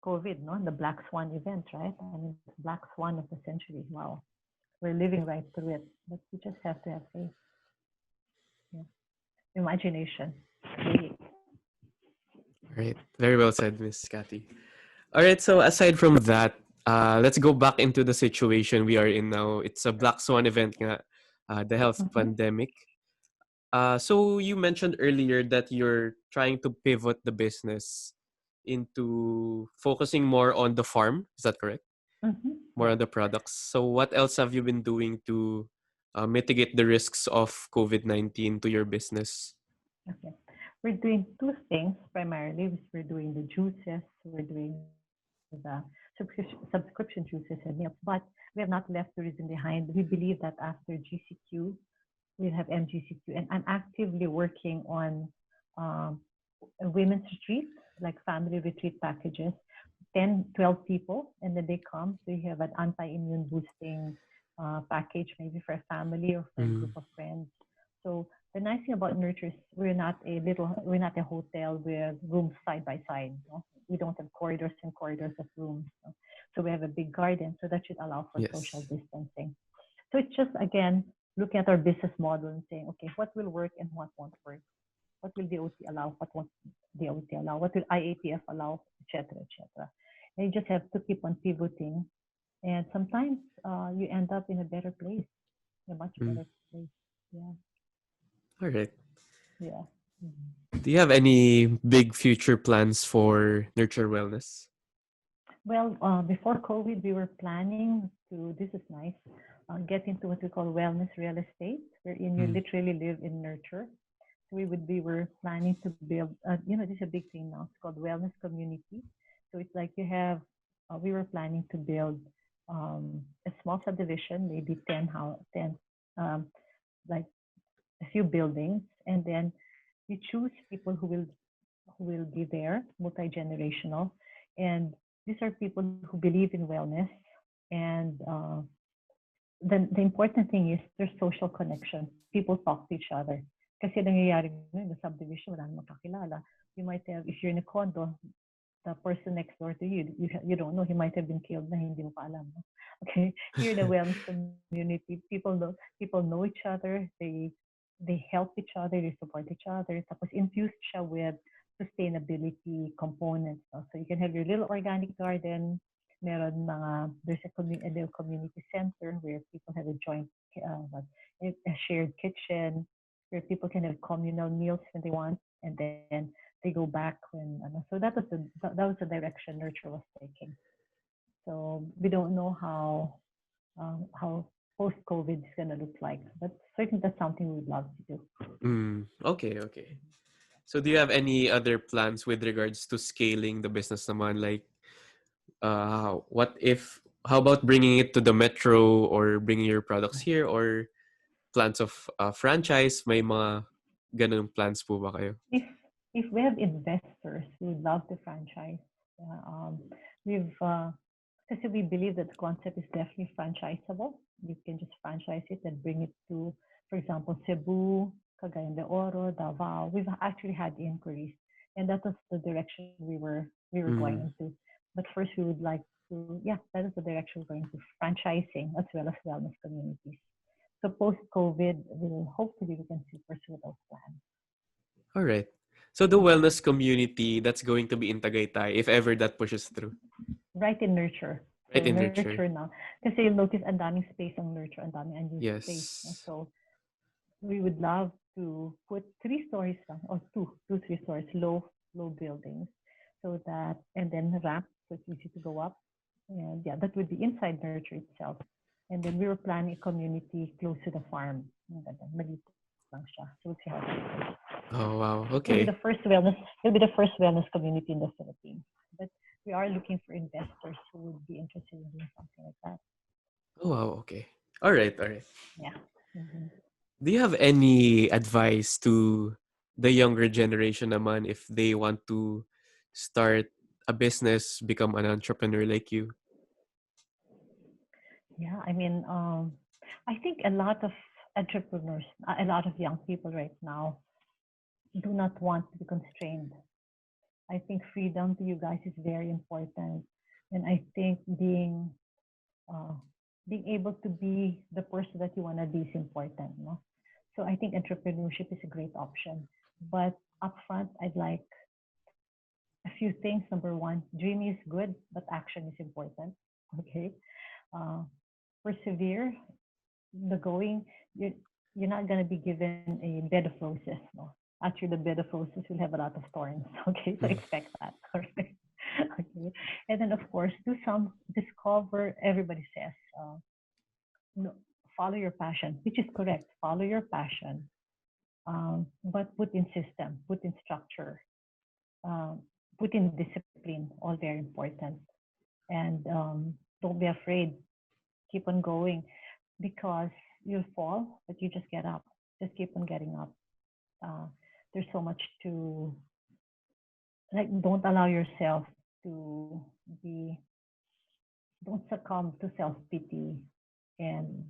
Speaker 2: COVID, no, the Black Swan event, right? I mean, it's Black Swan of the century. Wow, we're living right through it, but we just have to have faith, yeah. Imagination, create.
Speaker 1: All right. Very well said, Miss Cathy. All right. So aside from that, let's go back into the situation we are in now. It's a Black Swan event, nga, the health
Speaker 2: Mm-hmm.
Speaker 1: pandemic. So you mentioned earlier that you're trying to pivot the business into focusing more on the farm. Is that correct?
Speaker 2: Mm-hmm.
Speaker 1: More
Speaker 2: Yes.
Speaker 1: on the products. So what else have you been doing to mitigate the risks of COVID-19 to your business?
Speaker 2: Okay. We're doing two things primarily. We're doing the juices, we're doing the subscription juices and milks, but we have not left tourism behind. We believe that after GCQ, we'll have MGCQ, and I'm actively working on um, a women's retreat, like family retreat packages, 10, 12 people, and then they come. So you have an anti-immune boosting package, maybe for a family or for a group
Speaker 1: Mm.
Speaker 2: of friends. So the nice thing about Nurture is we're not a hotel with rooms side by side. No? We don't have corridors and corridors of rooms. No? So we have a big garden, so that should allow for social
Speaker 1: Yes.
Speaker 2: distancing. So it's just again looking at our business model and saying, okay, what will work and what won't work? What will the OT allow? What won't the OT allow? What will IATF allow? Etc. Etc. And you just have to keep on pivoting. And sometimes you end up in a better place, a much
Speaker 1: Mm.
Speaker 2: better place. Yeah,
Speaker 1: All right.
Speaker 2: yeah. Mhm.
Speaker 1: Do you have any big future plans for Nurture Wellness?
Speaker 2: Well, before COVID, we were planning to, this is nice, get into what we call wellness real estate, wherein you
Speaker 1: Mm.
Speaker 2: literally live in nurture. So we were planning to build, this is a big thing now. It's called wellness community. So it's like we were planning to build a small subdivision, maybe 10, like a few buildings, and then you choose people who will be there, multi-generational, and these are people who believe in wellness. And the important thing is there's social connection. People talk to each other. Kasi nangyayari ngayon, the subdivision, wala namang kakilala. You might have, if you're in a condo, the person next door to you don't know. He might have been killed na hindi mo pa alam. No? Okay, here in the wellness community, people know each other. They help each other. They support each other. Tapos infused siya with sustainability components. No? So you can have your little organic garden. There's a little community center where people have a joint, a shared kitchen, where people can have communal meals when they want, and then they go back when so that was the direction nurture was taking. So we don't know how post COVID is gonna look like, but certainly that's something we would love to do.
Speaker 1: Okay, okay. So do you have any other plans with regards to scaling the business naman? Like, what if, how about bringing it to the metro or bringing your products here or plans of franchise? May mga ganun plans po ba kayo?
Speaker 2: If if we have investors, we would love to franchise. Uh, um, we've because we believe that the concept is definitely franchisable. You can just franchise it and bring it to, for example, Cebu, Cagayan de Oro, Davao. We've actually had inquiries, and that was the direction we were going
Speaker 1: Mm.
Speaker 2: into. But first, we would like to, yeah, that is the direction we're going to, franchising as well as wellness communities. So post COVID, we'll hopefully we can see pursue those plans.
Speaker 1: All right. So the wellness community that's going to be in Tagaytay, if ever that pushes through,
Speaker 2: Right in nurture.
Speaker 1: right
Speaker 2: So
Speaker 1: in
Speaker 2: nurture
Speaker 1: nurture.
Speaker 2: now. Kasi you'll notice ang daming space ang nurture, ang daming unused space.
Speaker 1: Yes.
Speaker 2: So we would love to put 3 stories lang, or two, 3 stories, low buildings, so that, and then ramp, so it's easy to go up. And yeah, that would be inside nurture itself. And then we were planning a community close to the farm. Maliit lang siya. So we'll see how that goes.
Speaker 1: Oh wow.
Speaker 2: It'll be
Speaker 1: Okay.
Speaker 2: the first wellness. It'll be the first wellness community in the Philippines. But we are looking for investors who would be interested in doing something like that.
Speaker 1: Oh wow. Okay. All right. All right.
Speaker 2: Yeah. Mm-hmm.
Speaker 1: Do you have any advice to the younger generation naman if they want to start a business, become an entrepreneur like you?
Speaker 2: Yeah. I mean, I think a lot of entrepreneurs, a lot of young people right now do not want to be constrained. I think freedom to you guys is very important, and I think uh, being able to be the person that you want to be is important. No? So I think entrepreneurship is a great option. But upfront, I'd like a few things. Number one, dreaming is good, but action is important. Okay. Uh, persevere. The going, you're not going to be given a bed of roses. No. Actually, the bed of roses will have a lot of thorns. Okay. So expect that. Okay. Okay. And then, of course, do some discover, everybody says, no, follow your passion, which is correct. Follow your passion, but put in system, put in structure, um, put in discipline, all very important. And don't be afraid. Keep on going because you'll fall, but you just get up. Just keep on getting up. Uh, there's so much to, like, don't allow yourself to be, don't succumb to self pity and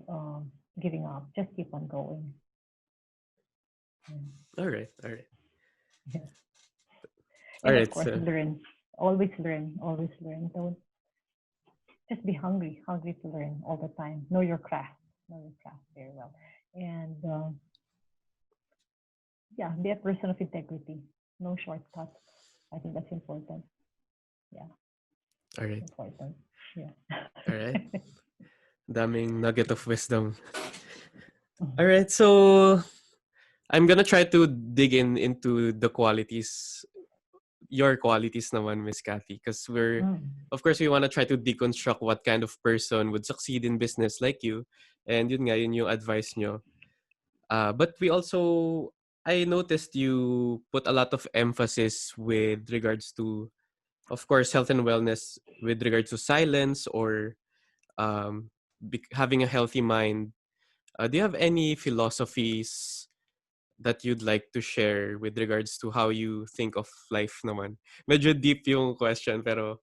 Speaker 2: giving up. Just keep on going.
Speaker 1: All right. All right.
Speaker 2: Yeah.
Speaker 1: All
Speaker 2: And of
Speaker 1: right.
Speaker 2: course,
Speaker 1: So,
Speaker 2: learn. Always learn. Always learn. Don't just be hungry, hungry to learn all the time. Know your craft very well, and yeah, be a person of integrity. No shortcuts. I think that's important. Yeah,
Speaker 1: all right.
Speaker 2: important. Yeah.
Speaker 1: All right. Daming nugget of wisdom. All right. So I'm gonna try to dig into the qualities, your qualities naman, Miss Cathy, because
Speaker 2: Mm.
Speaker 1: of course, we want to try to deconstruct what kind of person would succeed in business like you. And yun nga, yun yung advice nyo. But we also, I noticed you put a lot of emphasis with regards to, of course, health and wellness with regards to silence or having a healthy mind. Do you have any philosophies that you'd like to share with regards to how you think of life naman? Medyo deep yung question, pero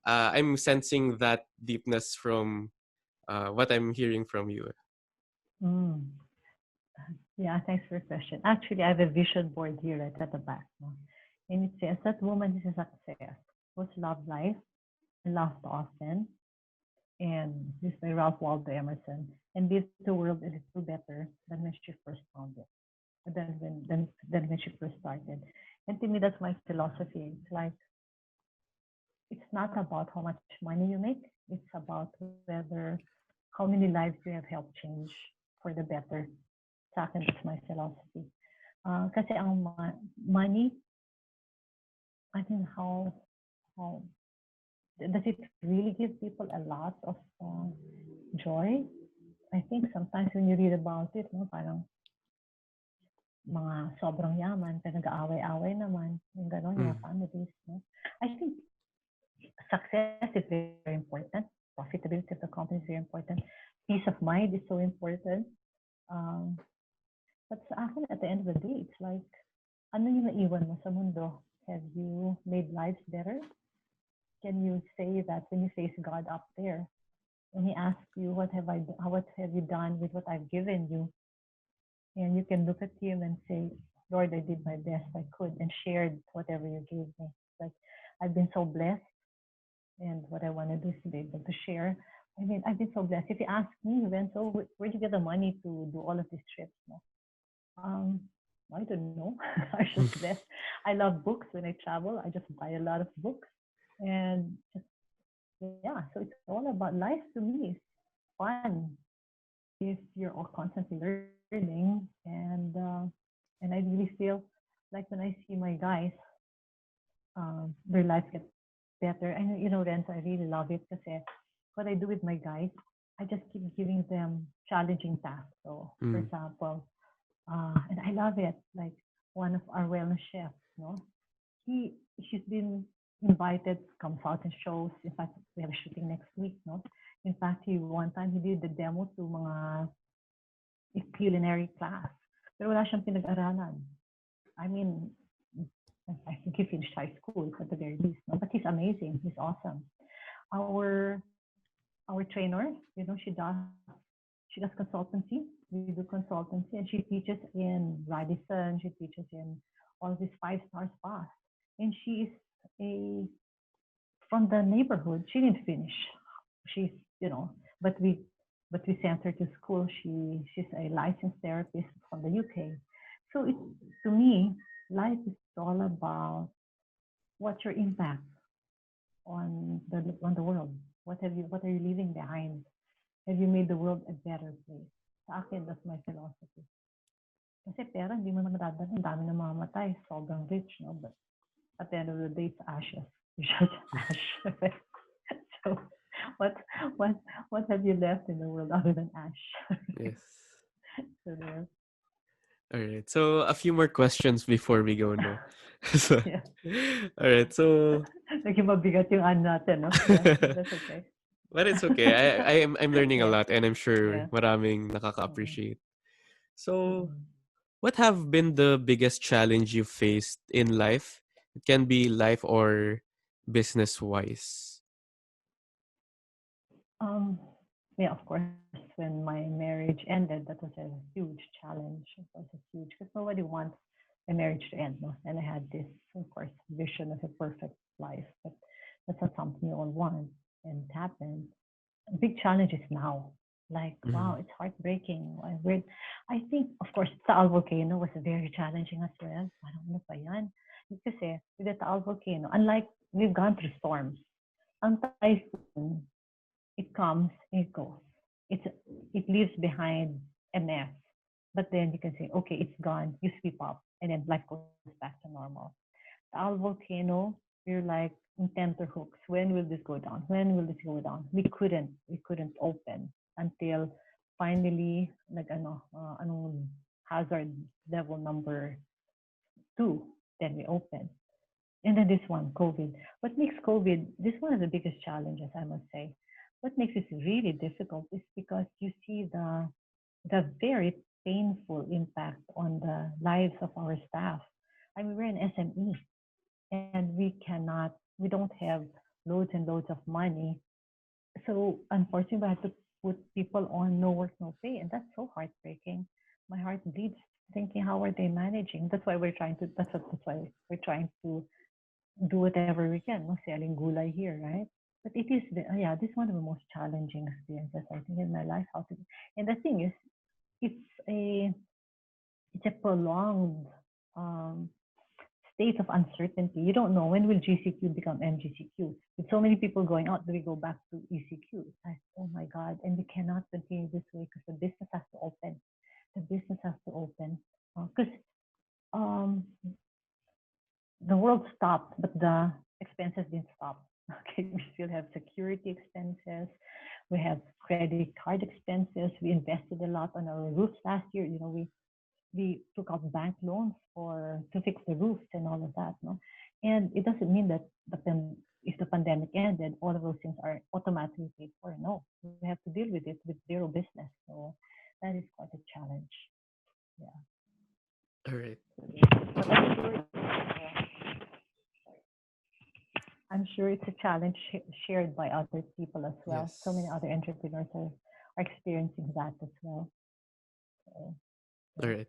Speaker 1: I'm sensing that deepness from what I'm hearing from you.
Speaker 2: Mm. Yeah, thanks for the question. Actually, I have a vision board here right at the back. No? And it says that woman is a success. Was love life, laughed often, and this by Ralph Waldo Emerson, and leave the world a little better than when she first found it, than when she first started. And to me, that's my philosophy. It's like it's not about how much money you make. It's about whether how many lives you have helped change for the better. Sa akin, that's my philosophy. Kasi ang money, I think how does it really give people a lot of joy? I think sometimes when you read about it, no, parang mga sobrang yaman, pero nag-aaway-away naman, yung gano'n, yung
Speaker 1: Mm.
Speaker 2: mga families, no? I think success is very important. Profitability of the company is very important. Peace of mind is so important. Um, but sa akin, at the end of the day, it's like, ano yung naiwan mo sa mundo? Have you made lives better? Can you say that when you face God up there, when He asks you, what have you done with what I've given you? And you can look at Him and say, Lord, I did my best I could and shared whatever you gave me. Like, I've been so blessed, and what I want to do is to be able to share. I mean, I've been so blessed. If you ask me, Renzo, where do you get the money to do all of these trips? No? Um, I don't know. I just blessed. I love books. When I travel, I just buy a lot of books, and just yeah. So it's all about life to me. It's fun if you're all constantly learning, and I really feel like when I see my guys, their lives get better. And Renzo, I really love it because what I do with my guys, I just keep giving them challenging tasks. So, for
Speaker 1: Mm.
Speaker 2: example, and I love it. Like one of our wellness chefs, no, he she's been invited to come out and shows. In fact, we have a shooting next week, no. In fact, he one time he did the demo to mga culinary class, pero wala siyang pinag-aralan. I mean, I think he finished high school at the very least, no? But he's amazing. He's awesome. Our our trainer, she does consultancy. We do consultancy, and she teaches in Radisson. She teaches in all these five-star spas, and she is a from the neighborhood. She didn't finish. She's but we sent her to school. She's a licensed therapist from the UK. So it to me, life is all about what's your impact on the world. What are you leaving behind? Have you made the world a better place? Sa akin, that's my philosophy. Kasi pera, hindi mo na madadala. Ang dami na mamamatay. Sobrang rich, no? But at the end of the day, it's ashes. You just ash. So, what, what, what have you left in the world other than ash?
Speaker 1: Yes.
Speaker 2: So there.
Speaker 1: All right. So a few more questions before we go, no. So,
Speaker 2: Yeah.
Speaker 1: all right. So
Speaker 2: Naging mabigat yung ano natin, no? Yeah, that's okay.
Speaker 1: but it's okay. I'm learning a
Speaker 2: Yeah,
Speaker 1: lot, and I'm sure
Speaker 2: yeah.
Speaker 1: maraming
Speaker 2: Mm-mm.
Speaker 1: nakaka-appreciate. So
Speaker 2: Mm-mm.
Speaker 1: what have been the biggest challenge you faced in life? It can be life or business wise.
Speaker 2: Um, yeah, of course, when my marriage ended, that was a huge challenge. It was a huge, because nobody wants a marriage to end, no? And I had this, of course, vision of a perfect life, but that's not something you all want, and it happened. Big challenges now. Like,
Speaker 1: Mm.
Speaker 2: wow, it's heartbreaking. I think, of course, Taal volcano was very challenging as well. Parang ano pa yan? Kasi with the Taal volcano, unlike we've gone through storms, ang typhoon, it comes, it goes. It's it leaves behind a mess. But then you can say, okay, it's gone. You sweep up, and then life goes back to normal. Taal volcano, we're like in tenterhooks. When will this go down? When will this go down? We couldn't open until finally, like anong hazard level number 2. Then we open. And then this one, COVID. What makes COVID, this one of the biggest challenges, I must say. What makes it really difficult is because you see the very painful impact on the lives of our staff. I mean, we're an SME, and we don't have loads and loads of money. So unfortunately, we have to put people on no work, no pay, and that's so heartbreaking. My heart bleeds thinking, how are they managing? That's why we're trying to. That's why we're trying to do whatever we can. No, selling gulay here, right? But it is yeah, this is one of the most challenging experiences I think in my life. And the thing is, it's a it's a prolonged um, state of uncertainty. You don't know when will GCQ become MGCQ. With so many people going out, do we go back to ECQ? Oh my God! And we cannot continue this way because the business has to open. The business has to open because um, the world stopped, but the expenses didn't stop. Okay, we still have security expenses. We have credit card expenses. We invested a lot on our roofs last year. We took out bank loans for to fix the roofs and all of that. No, and it doesn't mean that if the pandemic ended, all of those things are automatically paid for. No, we have to deal with it with zero business. So that is quite a challenge. Yeah,
Speaker 1: All right.
Speaker 2: but I'm sure it's a challenge shared by other people as well. So many
Speaker 1: Yes.
Speaker 2: other entrepreneurs are experiencing that as well. So,
Speaker 1: All
Speaker 2: yeah.
Speaker 1: right.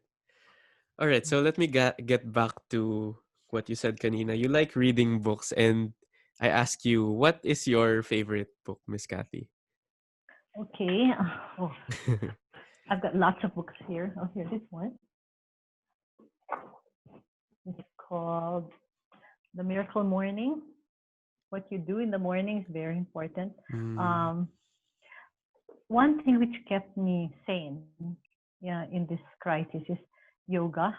Speaker 1: All right. So let me get back to what you said, kanina. You like reading books, and I ask you, what is your favorite book, Miss Cathy?
Speaker 2: Okay. Oh, I've got lots of books here. Oh, here, this one. It's called The Miracle Morning. What you do in the morning is very important.
Speaker 1: mm.
Speaker 2: Um, One thing which kept me sane, yeah, in this crisis is yoga.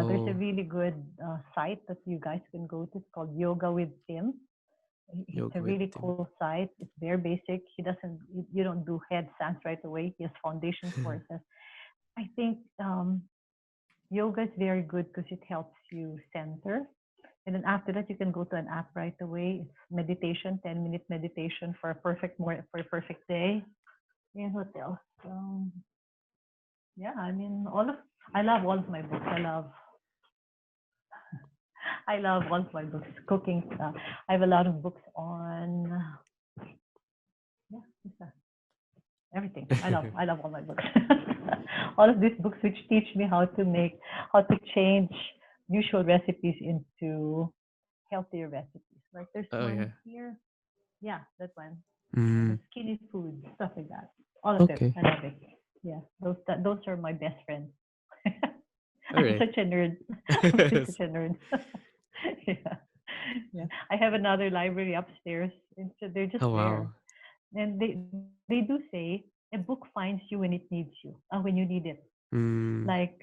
Speaker 2: There's a
Speaker 1: Oh,
Speaker 2: really good site that you guys can go to. It's called Yoga with Tim. It's a
Speaker 1: yoga with
Speaker 2: really
Speaker 1: Tim.
Speaker 2: cool site. It's very basic. He doesn't. You don't do headstands right away. He has foundation courses. I think yoga is very good because it helps you center. And then after that, you can go to an app right away. It's meditation, 10-minute meditation for a for a perfect day. And what else? Yeah, I mean, I love all of my books. I love all of my books. Cooking. I have a lot of books on, yeah, everything. I love all my books. All of these books which teach me how to change usual recipes into healthier recipes. Like there's
Speaker 1: Oh
Speaker 2: one
Speaker 1: yeah.
Speaker 2: here. Yeah, that one. The
Speaker 1: Mm.
Speaker 2: skinny food, stuff like that. All of it.
Speaker 1: Okay.
Speaker 2: I love it. Yeah, those are my best friends.
Speaker 1: All
Speaker 2: I'm
Speaker 1: right.
Speaker 2: such a nerd. I'm really such a nerd. Yeah. Yeah. I have another library upstairs. And so they're just
Speaker 1: Oh
Speaker 2: there.
Speaker 1: wow.
Speaker 2: And they do say a book finds you when it needs you, when you need it.
Speaker 1: Mm.
Speaker 2: Like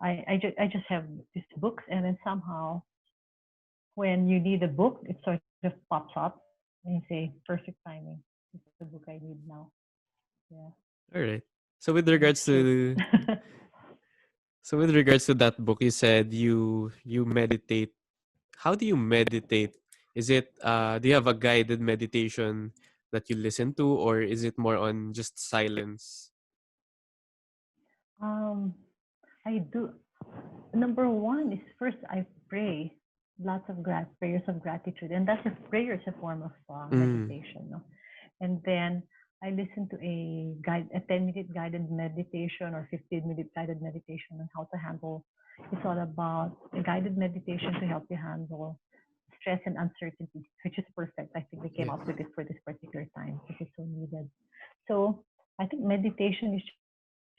Speaker 2: I just have these books, and then somehow when you need a book, it sort of pops up, and you say, perfect timing. It's the book I need now. Yeah,
Speaker 1: All right. So with
Speaker 2: and it's
Speaker 1: regards
Speaker 2: true.
Speaker 1: to that book, you said you meditate. How do you meditate? Is it do you have a guided meditation that you listen to, or is it more on just silence?
Speaker 2: um, I do. Number one is first I pray lots of prayers of gratitude, and that's a prayer is a form of
Speaker 1: Mm.
Speaker 2: meditation. No? And then I listen to a 10-minute guided meditation or 15-minute guided meditation on how to handle. It's all about a guided meditation to help you handle stress and uncertainty, which is perfect. I think we came
Speaker 1: Yes.
Speaker 2: up with it for this particular time because it's so needed. So I think meditation is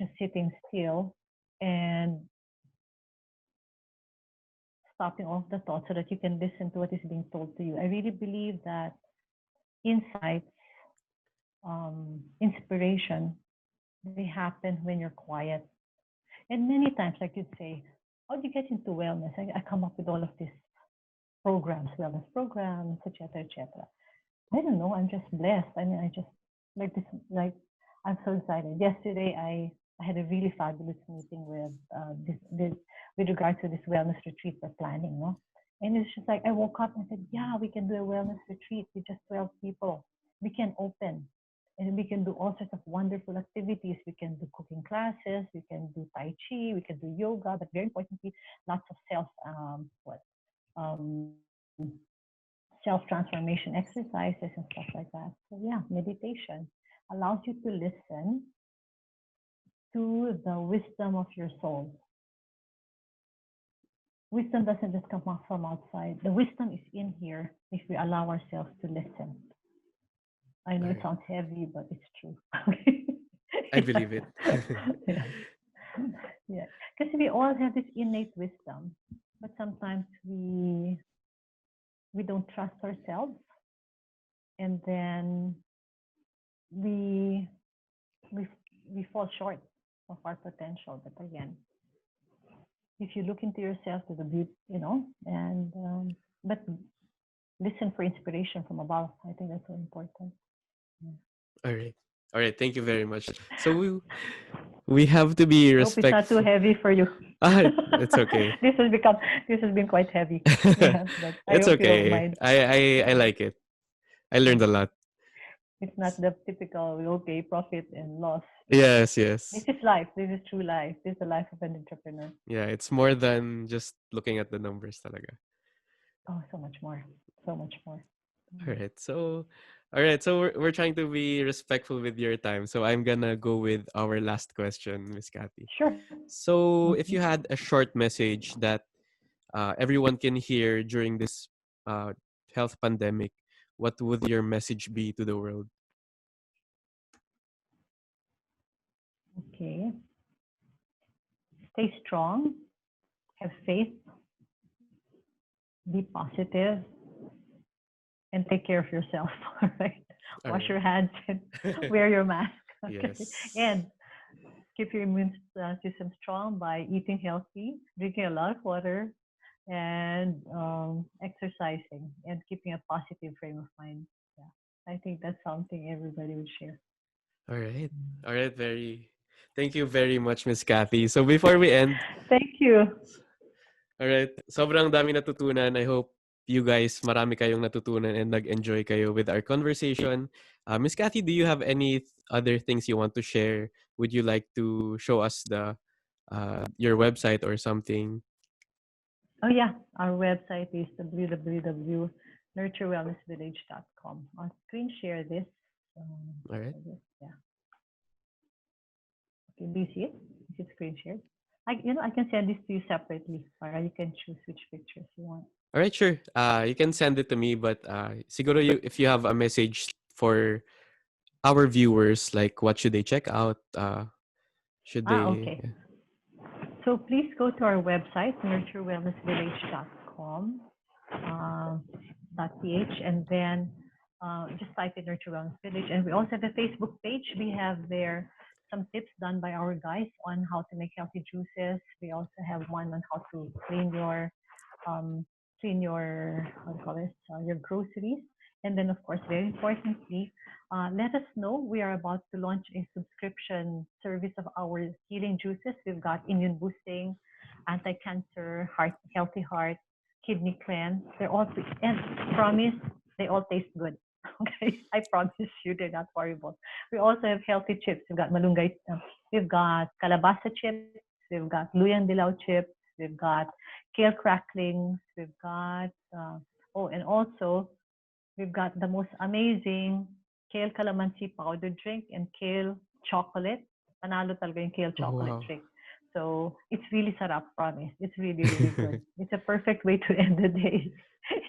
Speaker 2: just sitting still and stopping all the thoughts so that you can listen to what is being told to you. I really believe that insights, inspiration, they happen when you're quiet. And many times, like you'd say, how do you get into wellness? I come up with all of these programs, wellness programs, etc., etc. I don't know. I'm just blessed. I mean, I just like this. Like I'm so excited. Yesterday, I had a really fabulous meeting with this with regards to this wellness retreat we're planning. No, and it's just like I woke up and said, yeah, we can do a wellness retreat with just 12 people. We can open. And we can do all sorts of wonderful activities. We can do cooking classes. We can do tai chi. We can do yoga. But very importantly, lots of um, self-transformation exercises and stuff like that. So yeah, meditation allows you to listen to the wisdom of your soul. Wisdom doesn't just come from outside. The wisdom is in here if we allow ourselves to listen. I know
Speaker 1: All
Speaker 2: it
Speaker 1: right.
Speaker 2: sounds heavy, but it's true.
Speaker 1: I believe it.
Speaker 2: Yeah. Yeah. Because we all have this innate wisdom, but sometimes we don't trust ourselves, and then we we we fall short of our potential. But again, if you look into yourself to the beauty, and but listen for inspiration from above. I think that's so important. Yeah.
Speaker 1: All right. All right. Thank you very much. So we have to be
Speaker 2: I hope it's not too
Speaker 1: respectful.
Speaker 2: heavy for you.
Speaker 1: Ah, it's okay.
Speaker 2: this has become this has been quite heavy. Yeah, but I
Speaker 1: It's
Speaker 2: hope you don't
Speaker 1: okay.
Speaker 2: mind.
Speaker 1: I like it. I learned a lot.
Speaker 2: It's not the typical okay profit and loss.
Speaker 1: Yes,
Speaker 2: This
Speaker 1: yes.
Speaker 2: is life. This is true life. This is the life of an entrepreneur.
Speaker 1: Yeah, it's more than just looking at the numbers talaga.
Speaker 2: Oh, so much more. So much more.
Speaker 1: All
Speaker 2: Mm.
Speaker 1: right. So all right. So we're trying to be respectful with your time. So I'm gonna go with our last question, Miss Cathy.
Speaker 2: Sure.
Speaker 1: So if
Speaker 2: Hmm.
Speaker 1: you had a short message that everyone can hear during this uh, health pandemic, what would your message be to the world?
Speaker 2: Okay. Stay strong. Have faith. Be positive, and take care of yourself. All right.
Speaker 1: All
Speaker 2: Wash
Speaker 1: right.
Speaker 2: your hands and wear your mask. Okay.
Speaker 1: Yes.
Speaker 2: And keep your immune system strong by eating healthy, drinking a lot of water, and exercising and keeping a positive frame of mind. Yeah. I think that's something everybody would share.
Speaker 1: All right. All right. Very. Thank you very much, Miss Cathy. So before we end,
Speaker 2: Thank you.
Speaker 1: all right, sobrang dami natutunan. I hope you guys marami kayong natutunan and nag-enjoy kayo with our conversation. Miss Cathy, do you have any other things you want to share? Would you like to show us the your website or something?
Speaker 2: Oh, yeah. Our website is www.nurturewellnessvillage.com. I'll screen share this.
Speaker 1: All right.
Speaker 2: Yeah. Okay. Do you see it? Is it screen shared? I can send this to you separately, or you can choose which pictures you want.
Speaker 1: All right, sure. You can send it to me, but siguro you if you have a message for our viewers, like what should they check out? Should they?
Speaker 2: Okay. So please go to our website, nurturewellnessvillage.com, .ph, and then just type in Nurture Wellness Village. And we also have a Facebook page. We have there some tips done by our guys on how to make healthy juices. We also have one on how to um, clean your how do you call this your groceries. And then, of course, very importantly, let us know. We are about to launch a subscription service of our healing juices. We've got immune boosting, anti-cancer, healthy heart, kidney cleanse. They're all and promise they all taste good. Okay, I promise you they're not horrible. We also have healthy chips. We've got malunggay. We've got calabasa chips. We've got luyang dilaw chips. We've got kale cracklings. We've got and also we've got the most amazing kale calamansi powder drink and kale chocolate. Panalo talaga yung kale
Speaker 1: Oh
Speaker 2: chocolate
Speaker 1: wow.
Speaker 2: drink. So it's really sarap, promise. It's really, really good. It's a perfect way to end the day.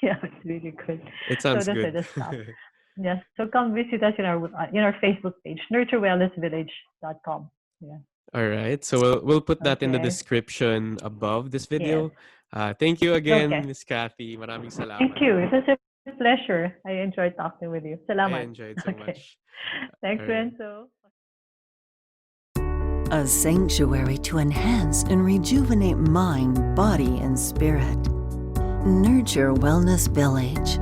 Speaker 2: Yeah, it's really good.
Speaker 1: It
Speaker 2: So
Speaker 1: sounds
Speaker 2: those are
Speaker 1: good.
Speaker 2: the stuff. Yes. So come visit us in our Facebook page, nurturewellnessvillage.com. Yeah.
Speaker 1: All right. So we'll put that in the
Speaker 2: Okay.
Speaker 1: description above this
Speaker 2: Yes.
Speaker 1: video. Thank you again,
Speaker 2: Okay.
Speaker 1: Miss Cathy. Maraming
Speaker 2: Thank
Speaker 1: salamat.
Speaker 2: you. It was a pleasure. I enjoyed talking with you.
Speaker 1: I
Speaker 2: Salamat.
Speaker 1: enjoyed so
Speaker 2: Okay.
Speaker 1: much.
Speaker 2: Thanks,
Speaker 1: All right.
Speaker 2: Renzo.
Speaker 3: A sanctuary to enhance and rejuvenate mind, body, and spirit. Nurture Wellness Village,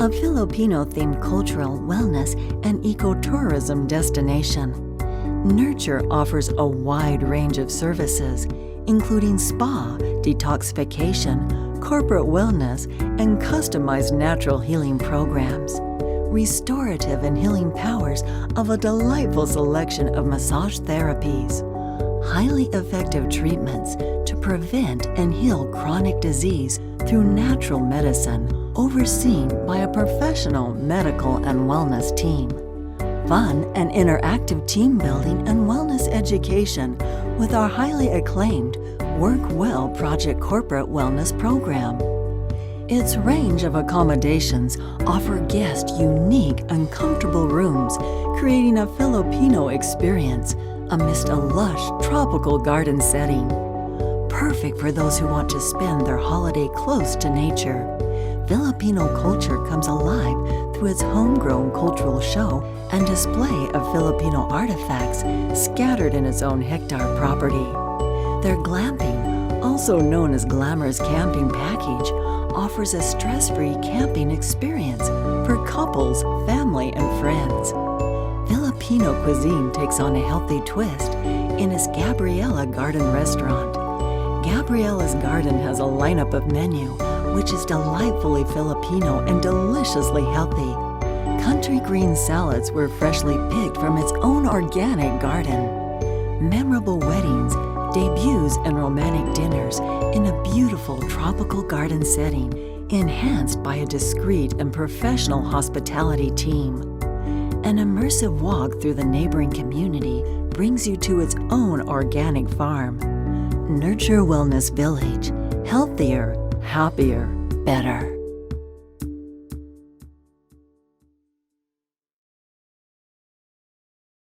Speaker 3: a Filipino-themed cultural wellness and ecotourism destination. Nurture offers a wide range of services, including spa, detoxification, corporate wellness, and customized natural healing programs. Restorative and healing powers of a delightful selection of massage therapies. Highly effective treatments to prevent and heal chronic disease through natural medicine, overseen by a professional medical and wellness team. Fun and interactive team building and wellness education with our highly acclaimed Work Well Project Corporate Wellness Program. Its range of accommodations offer guests unique and comfortable rooms, creating a Filipino experience amidst a lush tropical garden setting. Perfect for those who want to spend their holiday close to nature. Filipino culture comes alive through its homegrown cultural show and display of Filipino artifacts scattered in its own hectare property. Their glamping also known as Glamour's Camping Package, offers a stress-free camping experience for couples, family, and friends. Filipino cuisine takes on a healthy twist in its Gabriela Garden restaurant. Gabriela's Garden has a lineup of menu which is delightfully Filipino and deliciously healthy. Country green salads were freshly picked from its own organic garden. Memorable weddings, debuts, and romantic dinners in a beautiful tropical garden setting, enhanced by a discreet and professional hospitality team. An immersive walk through the neighboring community brings you to its own organic farm. Nurture Wellness Village. Healthier, happier, better.